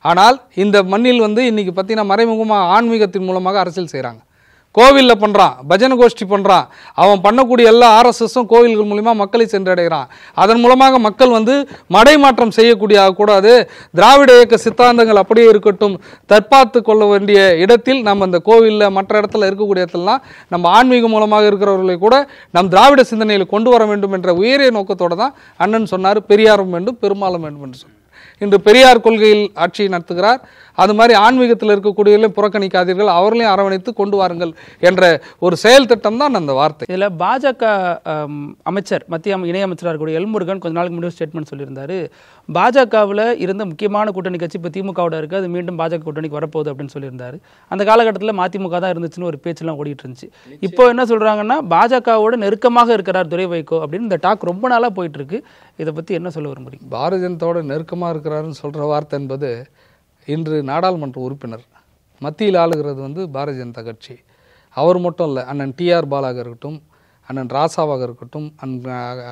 ஆனால் இந்த மண்ணில் வந்து இன்னைக்கு பார்த்தீங்கன்னா மறைமுகமாக ஆன்மீகத்தின் மூலமாக அரசியல் செய்கிறாங்க. கோவிலில் பண்ணுறான், பஜனை கோஷ்டி பண்ணுறான், அவன் பண்ணக்கூடிய எல்லா ஆர்எஸ்எஸும் கோவில்கள் மூலிமா மக்களை சென்றடைகிறான். அதன் மூலமாக மக்கள் வந்து மடைமாற்றம் செய்யக்கூடிய கூடாது, திராவிட இயக்க சித்தாந்தங்கள் அப்படியே இருக்கட்டும், தற்பார்த்து கொள்ள வேண்டிய இடத்தில் நம்ம இந்த கோவிலில் மற்ற இடத்துல இருக்கக்கூடிய இடத்துலலாம் நம்ம ஆன்மீக மூலமாக இருக்கிறவர்களை கூட நம் திராவிட சிந்தனையில் கொண்டு வர வேண்டும் என்ற உயரிய நோக்கத்தோடு தான் அண்ணன் சொன்னார், பெரியாரும் வேண்டும் பெரும்பாலும் வேண்டும் என்று சொன்னார். இன்று பெரியார் கொள்கையில் ஆட்சியை நடத்துகிறார். அது மாதிரி ஆன்மீகத்தில் இருக்கக்கூடியவர்களையும் புறக்கணிக்காதீர்கள், அவர்களையும் அரவணைத்து கொண்டு வாருங்கள் என்ற ஒரு செயல் திட்டம் தான் அந்த வார்த்தை. இதில் பாஜக அமைச்சர், மத்திய இணையமைச்சராக இருக்கக்கூடிய எல்முருகன் கொஞ்ச நாளுக்கு முன்னாடி ஸ்டேட்மெண்ட் சொல்லியிருந்தாரு, பாஜகவில் இருந்த முக்கியமான கூட்டணி கட்சி இப்போ திமுகவோட இருக்குது, அது மீண்டும் பாஜக கூட்டணிக்கு வரப்போகுது அப்படின்னு சொல்லியிருந்தாரு. அந்த காலகட்டத்தில் மதிமுக தான் இருந்துச்சுன்னு ஒரு பேச்செல்லாம் ஓடிட்டு இருந்துச்சு. இப்போ என்ன சொல்கிறாங்கன்னா பாஜகவோட நெருக்கமாக இருக்கிறார் துரை வைகோ அப்படின்னு இந்த டாக் ரொம்ப நாளாக போயிட்டு இருக்கு. இதை பற்றி என்ன சொல்ல விரும்புறீங்க? பாரதிய ஜனதாவோட நெருக்கமாக இருக்கிறாருன்னு சொல்கிற வார்த்தை என்பது, இன்று நாடாளுமன்ற உறுப்பினர், மத்தியில் ஆளுகிறது வந்து பாரதிய ஜனதா கட்சி. அவர் மட்டும் இல்லை, அண்ணன் டிஆர் பாலாக இருக்கட்டும், அண்ணன் ராசாவாக இருக்கட்டும்,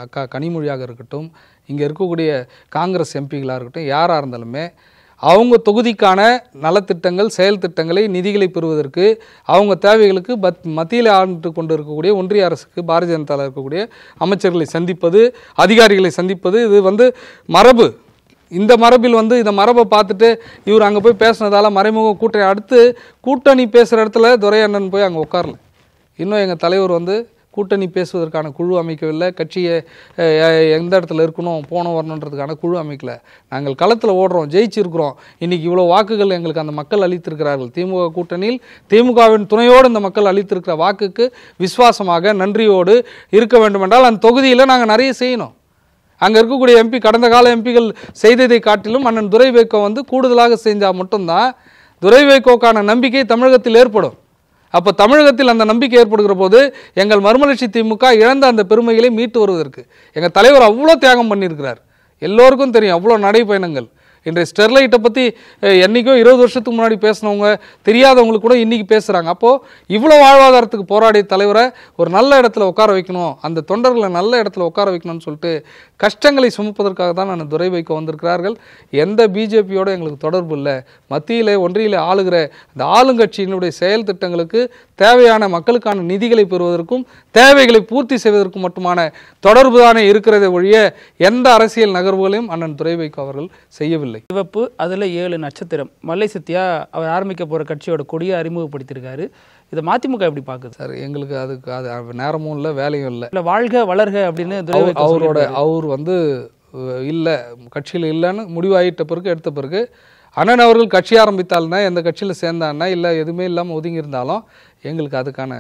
அக்கா கனிமொழியாக இருக்கட்டும், இங்கே இருக்கக்கூடிய காங்கிரஸ் எம்பிகளாக இருக்கட்டும், யாராக இருந்தாலுமே அவங்க தொகுதிக்கான நலத்திட்டங்கள், செயல் திட்டங்களை, நிதிகளை பெறுவதற்கு அவங்க தேவைகளுக்கு மத்தியில் ஆண்டு கொண்டு இருக்கக்கூடிய ஒன்றிய அரசுக்கு பாரதிய ஜனதாவில் இருக்கக்கூடிய அமைச்சர்களை சந்திப்பது, அதிகாரிகளை சந்திப்பது, இது வந்து மரபு. இந்த மரபில் வந்து இந்த மரபை பார்த்துட்டு இவர் அங்கே போய் பேசினதால மறைமுக கூட்டணி, அடுத்து கூட்டணி பேசுகிற இடத்துல துரை அண்ணன் போய் அங்கே உட்காரல. இன்னும் எங்கள் தலைவர் வந்து கூட்டணி பேசுவதற்கான குழு அமைக்கவில்லை, கட்சியை எந்த இடத்துல இருக்கணும் போன வரணுன்றதுக்கான குழு அமைக்கல. நாங்கள் களத்தில் ஓடுறோம், ஜெயிச்சிருக்கிறோம். இன்றைக்கி இவ்வளோ வாக்குகள் எங்களுக்கு அந்த மக்கள் அளித்திருக்கிறார்கள். திமுக கூட்டணியில் திமுகவின் துணையோடு இந்த மக்கள் அளித்திருக்கிற வாக்குக்கு விசுவாசமாக நன்றியோடு இருக்க வேண்டுமென்றால் அந்த தொகுதியில் நாங்கள் நிறைய செய்யணும். அங்கே இருக்கக்கூடிய எம்பி, கடந்த கால எம்பிகள் செய்ததை காட்டிலும் அண்ணன் துரை வைகோ வந்து கூடுதலாக செஞ்சால் மட்டும்தான் துரை வைகோக்கான நம்பிக்கை தமிழகத்தில் ஏற்படும். அப்போ தமிழகத்தில் அந்த நம்பிக்கை ஏற்படுகிற போது எங்கள் மறுமலர்ச்சி திமுக இழந்த அந்த பெருமைகளை மீட்டு வருவதற்கு எங்கள் தலைவர் அவ்வளோ தியாகம் பண்ணியிருக்கிறார். எல்லோருக்கும் தெரியும், அவ்வளோ நடைப்பயணங்கள். இன்றைய ஸ்டெர்லைட்டை பற்றி என்றைக்கோ 20 வருஷத்துக்கு முன்னாடி பேசினவங்க, தெரியாதவங்களுக்கு கூட இன்றைக்கி பேசுகிறாங்க. அப்போது இவ்வளோ வாழ்வாதாரத்துக்கு போராடிய தலைவரை ஒரு நல்ல இடத்துல உட்கார வைக்கணும், அந்த தொண்டர்களை நல்ல இடத்துல உட்கார வைக்கணும்னு சொல்லிட்டு கஷ்டங்களை சுமப்பதற்காக தான் நான் துரை வைகோ வந்திருக்கிறார்கள். எந்த பிஜேபியோட எங்களுக்கு தொடர்பு இல்லை. மத்தியில் ஒன்றியில் ஆளுகிற இந்த ஆளுங்கட்சியினுடைய செயல் திட்டங்களுக்கு தேவையான மக்களுக்கான நிதிகளை பெறுவதற்கும் தேவைகளை பூர்த்தி செய்வதற்கும் மட்டுமான தொடர்பு தானே இருக்கிறதை ஒழிய எந்த அரசியல் நகர்வுகளையும் அண்ணன் துரை வைகோ அவர்கள் செய்யவில்லை. சிவப்பு, அதில் 7 நட்சத்திரம், மல்லை சத்யா அவர் ஆரம்பிக்க போகிற கட்சியோட கொடியை அறிமுகப்படுத்தியிருக்காரு. இதை மதிமுக எப்படி பார்க்குது சார்? எங்களுக்கு அது நேரமும் இல்லை, வேலையும் இல்லை. இல்லை வாழ்க வளர்க அப்படின்னு அவர் வந்து இல்லை, கட்சியில் இல்லைன்னு முடிவாயிட்ட பிறகு எடுத்த பிறகு அண்ணன் அவர்கள் கட்சி ஆரம்பித்தால்னா, எந்த கட்சியில் சேர்ந்தான்னா, இல்லை எதுவுமே இல்லாமல் ஒதுங்கி இருந்தாலும் எங்களுக்கு அதுக்கான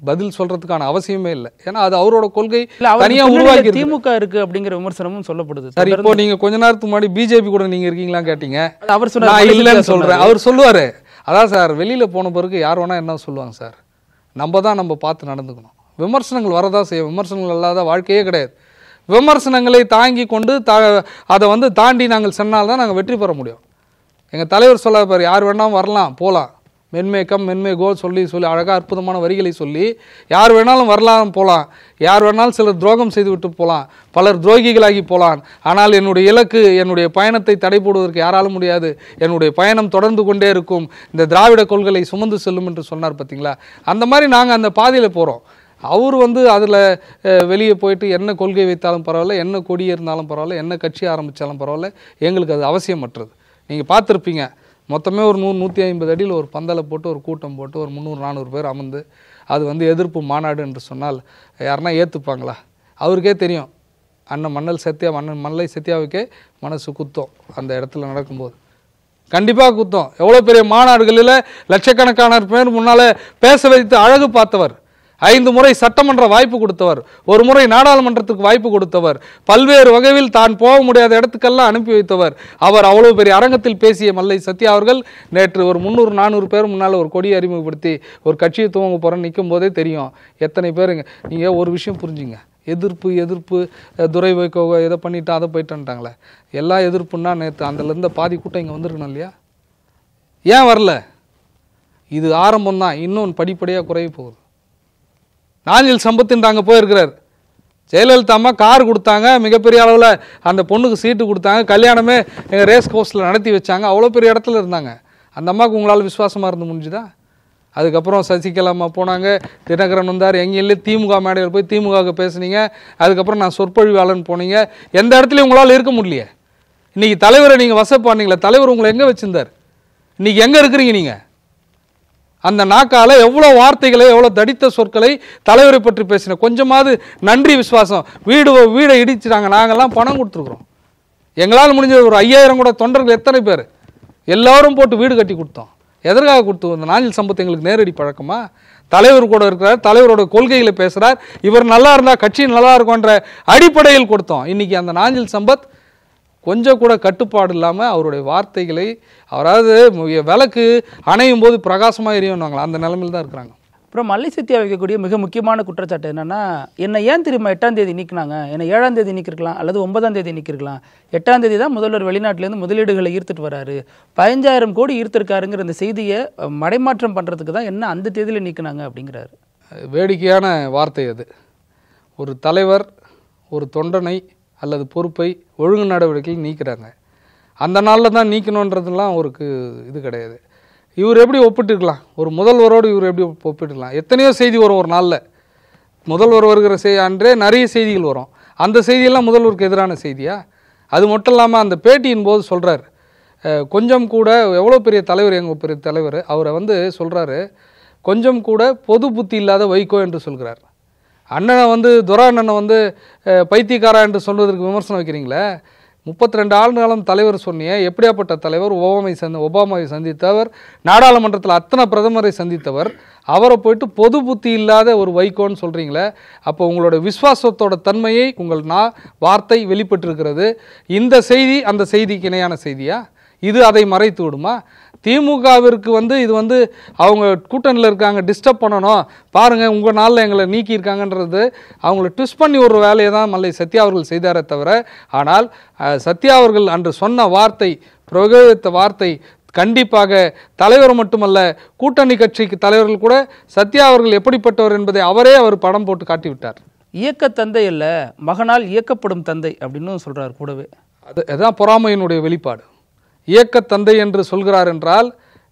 பதில் சொல்றதுக்கான அவசியமே இல்லை. ஏன்னா அது அவரோட கொள்கை தனியாக உருவாக்கி திமுக இருக்கு அப்படிங்கிற விமர்சனமும் சொல்லப்படுது. சரி, இப்போ நீங்க கொஞ்ச நேரத்துக்கு முன்னாடி பிஜேபி கூட நீங்க இருக்கீங்களா கேட்டீங்க, அவர் சொன்னா இல்லைன்னு சொல்றேன். அவர் சொல்லுவாரு, அதான் சார் வெளியில போன பிறகு யார் வேணா என்ன சொல்லுவாங்க சார், நம்ம தான் நம்ம பார்த்து நடந்துக்கணும். விமர்சனங்கள் வரதான் செய்யும், விமர்சனங்கள் இல்லாத வாழ்க்கையே கிடையாது. விமர்சனங்களை தாங்கி கொண்டு அதை வந்து தாண்டி நாங்கள் சொன்னால்தான் நாங்கள் வெற்றி பெற முடியும். எங்கள் தலைவர் சொல்ல பாரு, யார் வேணாலும் வரலாம் போகலாம், மென்மே கம் மென்மே கோல் சொல்லி அழகாக அற்புதமான வரிகளை சொல்லி யார் வேணாலும் வரலாம் போகலாம், யார் வேணாலும் சிலர் துரோகம் செய்துவிட்டு போகலாம், பலர் துரோகிகளாகி போகலாம். ஆனால் என்னுடைய இலக்கு, என்னுடைய பயணத்தை தடை போடுவதற்கு யாராலும் முடியாது, என்னுடைய பயணம் தொடர்ந்து கொண்டே இருக்கும், இந்த திராவிட கொள்கையை சுமந்து செல்லும் என்று சொன்னார் பார்த்தீங்களா. அந்த மாதிரி நாங்கள் அந்த பாதையில் போகிறோம். அவர் வந்து அதில் வெளியே போயிட்டு என்ன கொள்கை வைத்தாலும் பரவாயில்ல, என்ன கொடி இருந்தாலும் பரவாயில்ல, என்ன கட்சி ஆரம்பித்தாலும் பரவாயில்ல, எங்களுக்கு அது அவசியமற்றது. நீங்கள் பார்த்துருப்பீங்க, மொத்தமே ஒரு 100-150 அடியில் ஒரு பந்தலை போட்டு ஒரு கூட்டம் போட்டு ஒரு 300-400 பேர் அமர்ந்து அது வந்து எதிர்ப்பு மாநாடு என்று சொன்னால் யாருன்னா ஏற்றுப்பாங்களா? அவருக்கே தெரியும், அண்ணன் மல்லை சத்யாவுக்கே மனசு குத்தம். அந்த இடத்துல நடக்கும்போது கண்டிப்பாக குத்தம். எவ்வளோ பெரிய மாநாடுகளில் லட்சக்கணக்கான பேர் முன்னால் பேச வைத்து அழகு பார்த்தவர், 5 முறை சட்டமன்ற வாய்ப்பு கொடுத்தவர், 1 முறை நாடாளுமன்றத்துக்கு வாய்ப்பு கொடுத்தவர், பல்வேறு வகையில் தான் போக முடியாத இடத்துக்கெல்லாம் அனுப்பி வைத்தவர். அவர் அவ்வளோ பெரிய அரங்கத்தில் பேசிய மல்லை சத்யா அவர்கள் நேற்று ஒரு 300-400 பேர் முன்னால் ஒரு கொடியை அறிமுகப்படுத்தி ஒரு கட்சியை துவங்க போகிறேன்னு நிற்கும் போதே தெரியும் எத்தனை பேருங்க. நீங்கள் ஒரு விஷயம் புரிஞ்சுங்க, எதிர்ப்பு துரை வைகோ எதை பண்ணிட்டு அதை போயிட்டுன்ட்டாங்களே, எல்லா எதிர்ப்புன்னா நேற்று அதில் பாதி கூட்டம் இங்கே வந்திருக்கணும் இல்லையா? ஏன் வரல? இது ஆரம்பம் தான், இன்னும் படிப்படியாக குறைய போகுது. நாஞ்சில் சம்பத்தின் அங்கே போயிருக்கிறார். ஜெயலலிதா அம்மா கார் கொடுத்தாங்க, மிகப்பெரிய அளவில் அந்த பொண்ணுக்கு சீட்டு கொடுத்தாங்க, கல்யாணமே எங்கள் ரேஸ் கோர்ஸில் நடத்தி வச்சாங்க, அவ்வளோ பெரிய இடத்துல இருந்தாங்க. அந்த அம்மாவுக்கு உங்களால் விசுவாசமாக இருந்து முடிஞ்சுதா? அதுக்கப்புறம் சசிகலாமா போனாங்க, தினகரன் வந்தார், எங்கேயும் திமுக மேடையில் போய் திமுக பேசுனீங்க, அதுக்கப்புறம் நான் சொற்பொழிவாளன் போனீங்க. எந்த இடத்துலையும் உங்களால் இருக்க முடியலையே. இன்றைக்கி தலைவரை நீங்கள் வசப்பானீங்களே, தலைவர் உங்களை எங்கே வச்சுருந்தார்? இன்றைக்கி எங்கே இருக்கிறீங்க நீங்கள்? அந்த நாக்கால எவ்வளோ வார்த்தைகளை, எவ்வளோ தடித்த சொற்களை தலைவரை பற்றி பேசின. கொஞ்சமாவது நன்றி விசுவாசம். வீடை இடிச்சுட்டாங்க, நாங்கள்லாம் பணம் கொடுத்துருக்குறோம். எங்களால் முடிஞ்ச ஒரு 5000 கூட தொண்டர்கள் எத்தனை பேர் எல்லாரும் போட்டு வீடு கட்டி கொடுத்தோம். எதற்காக கொடுத்தோம்? இந்த நாஞ்சில் சம்பத் எங்களுக்கு நேரடி பழக்கமா? தலைவர் கூட இருக்கிறார், தலைவரோட கொள்கைகளை பேசுகிறார், இவர் நல்லா இருந்தால் கட்சி நல்லா இருக்கும்ன்ற அடிப்படையில் கொடுத்தோம். இன்றைக்கி அந்த நாஞ்சில் சம்பத் கொஞ்சம் கூட கட்டுப்பாடு இல்லாமல் அவருடைய வார்த்தைகளை, அவராது விளக்கு அணையும் போது பிரகாசமாக எரியும்னாங்களா, அந்த நிலைமையில் தான் இருக்கிறாங்க. அப்புறம் மல்லை சத்யா வைக்கக்கூடிய மிக முக்கியமான குற்றச்சாட்டு என்னென்னா, என்னை ஏன் தெரியுமா 8ஆம் தேதி நீக்கினாங்க, என்னை 7ஆம் தேதி நீக்கிருக்கலாம் அல்லது 9ஆம் தேதி நீக்கிருக்கலாம். 8ஆம் தேதி தான் முதல்வர் வெளிநாட்டிலேருந்து முதலீடுகளை ஈர்த்துட்டு வராரு, 15,000 கோடி ஈர்த்திருக்காருங்கிற இந்த செய்தியை மடைமாற்றம் பண்ணுறதுக்கு தான் என்ன அந்த தேதியில் நீக்கினாங்க அப்படிங்கிறாரு. வேடிக்கையான வார்த்தை அது. ஒரு தலைவர் ஒரு தொண்டனை அல்லது பொறுப்பை ஒழுங்கு நடவடிக்கையில் நீக்கிறாங்க. அந்த நாளில் தான் நீக்கணுன்றதுலாம் அவருக்கு இது கிடையாது. இவர் எப்படி ஒப்பிட்டுருக்கலாம்? ஒரு முதல்வரோடு இவர் எப்படி ஒப்பிட்டுக்கலாம்? எத்தனையோ செய்தி வரும் ஒரு நாளில். முதல்வர் வருகிற அன்றே நிறைய செய்திகள் வரும். அந்த செய்தியெல்லாம் முதல்வருக்கு எதிரான செய்தியா? அது மட்டும் இல்லாமல் அந்த பேட்டியின் போது சொல்கிறார், கொஞ்சம் கூட எவ்வளோ பெரிய தலைவர், எங்கள் பெரிய தலைவர், அவரை சொல்கிறாரு, கொஞ்சம் கூட பொது புத்தி இல்லாத வைகோ என்று சொல்கிறார். அண்ணனை துரா அண்ணனை பைத்தியக்காரா என்று சொல்வதற்கு விமர்சனம் வைக்கிறீங்களே. 32 ஆண்டுகாலம் தலைவர் சொன்னியே, எப்படியாப்பட்ட தலைவர்? ஒபாமாவை சந்தித்தவர், நாடாளுமன்றத்தில் அத்தனை பிரதமரை சந்தித்தவர், அவரை போயிட்டு பொது புத்தி இல்லாத ஒரு வைகோன்னு சொல்கிறீங்களே. அப்போ உங்களோட விசுவாசத்தோட தன்மையை உங்கள் வார்த்தை வெளிப்பட்டிருக்கிறது. இந்த செய்தி அந்த செய்திக்கு இணையான செய்தியா? இது அதை மறைத்து விடுமா? திமுகவிற்கு இது அவங்க கூட்டணியில் இருக்காங்க, டிஸ்டர்ப் பண்ணணும், பாருங்கள் உங்கள் நாளில் எங்களை நீக்கியிருக்காங்கன்றது அவங்கள ட்விஸ்ட் பண்ணி ஒரு வேலையை தான் மல்லை சத்யா அவர்கள் செய்தாரே தவிர, ஆனால் சத்யா அவர்கள் அன்று சொன்ன வார்த்தை, பிரயோகித்த வார்த்தை கண்டிப்பாக தலைவர் மட்டுமல்ல, கூட்டணி கட்சிக்கு தலைவர்கள் கூட சத்யா அவர்கள் எப்படிப்பட்டவர் என்பதை அவர் படம் போட்டு காட்டிவிட்டார். இயக்க தந்தை அல்ல, மகனால் இயக்கப்படும் தந்தை அப்படின்னு சொல்கிறார் கூடவே. அதுதான் பொறாமையினுடைய வெளிப்பாடு. இயக்க தந்தை என்று சொல்கிறார் என்றால்,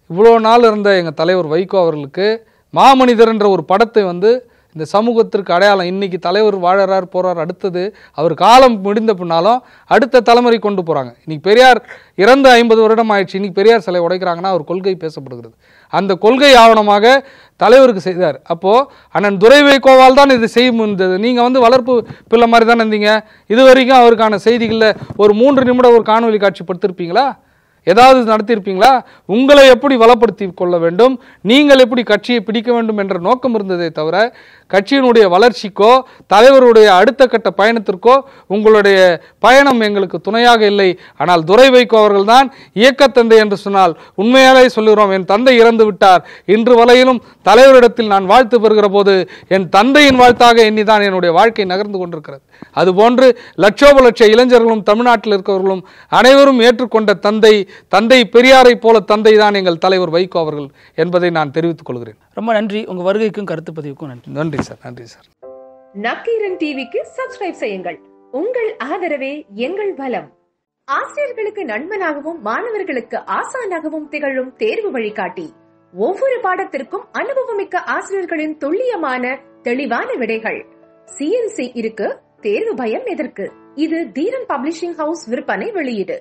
இவ்வளோ நாள் இருந்த எங்கள் தலைவர் வைகோ அவர்களுக்கு மாமனிதர் என்ற ஒரு படத்தை இந்த சமூகத்திற்கு அடையாளம். இன்றைக்கி தலைவர் வாழறார் போகிறார், அடுத்தது அவர் காலம் முடிந்த பின்னாலும் அடுத்த தலைமுறை கொண்டு போகிறாங்க. இன்றைக்கி பெரியார் இறந்து 50 வருடம் ஆயிடுச்சு, இன்றைக்கி பெரியார் சிலை உடைக்கிறாங்கன்னா அவர் கொள்கை பேசப்படுகிறது. அந்த கொள்கை ஆவணமாக தலைவருக்கு செய்தார். அப்போது அண்ணன் துரை வைகோவால் தான் இது செய்ய முடிந்தது. நீங்கள் வளர்ப்பு பிள்ளை மாதிரி தானே இருந்தீங்க. இது வரைக்கும் அவருக்கான செய்திகளில் ஒரு 3 நிமிடம் ஒரு காணொலி காட்சிப்படுத்திருப்பீங்களா? ஏதாவது நடத்தியிருப்பீங்களா? உங்களை எப்படி வளப்படுத்தி கொள்ள வேண்டும், நீங்கள் எப்படி கட்சியை பிடிக்க வேண்டும் என்ற நோக்கம் இருந்ததே தவிர, கட்சியினுடைய வளர்ச்சிக்கோ தலைவருடைய அடுத்த கட்ட பயணத்திற்கோ உங்களுடைய பயணம் எங்களுக்கு துணையாக இல்லை. ஆனால் துரை வைகோ அவர்கள் தான் இயக்கத்தந்தை என்று சொன்னால் உண்மையாலே சொல்லுகிறோம். என் தந்தை இறந்து விட்டார், இன்று வரையிலும் தலைவரிடத்தில் நான் வாழ்த்து பெறுகிற போது என் தந்தையின் வாழ்த்தாக எண்ணிதான் என்னுடைய வாழ்க்கை நகர்ந்து கொண்டிருக்கிறது. அதுபோன்று லட்சோப லட்ச இளைஞர்களும் தமிழ்நாட்டில் இருக்கிறவர்களும் அனைவரும் ஏற்றுக்கொண்ட தந்தை பெரியாரை போல தந்தை தான் எங்கள் தலைவர் வைகோ அவர்கள் என்பதை நான் தெரிவித்துக் கொள்கிறேன். ரொம்ப நன்றி. உங்க வருகைக்கும் கருத்து பதிவுக்கும் நன்றி. நன்றி சார். நன்றி சார். நக்கீரன் டிவிக்கு சப்ஸ்கிரைப் செய்யுங்கள். உங்கள் ஆதரவே எங்கள் பலம். ஆசிரியர்களுக்கு நண்பனாகவும் மாணவர்களுக்கு ஆசானாகவும் திகழும் தேர்வு வழிகாட்டி. ஒவ்வொரு பாடத்திற்கும் அனுபவமிக்க ஆசிரியர்களின் துல்லியமான தெளிவான விடைகள். CNC இருக்கு, தேர்வு பயம் எதற்கு? இது தீரன் பப்ளிஷிங் ஹவுஸ் விற்பனை வெளியீடு.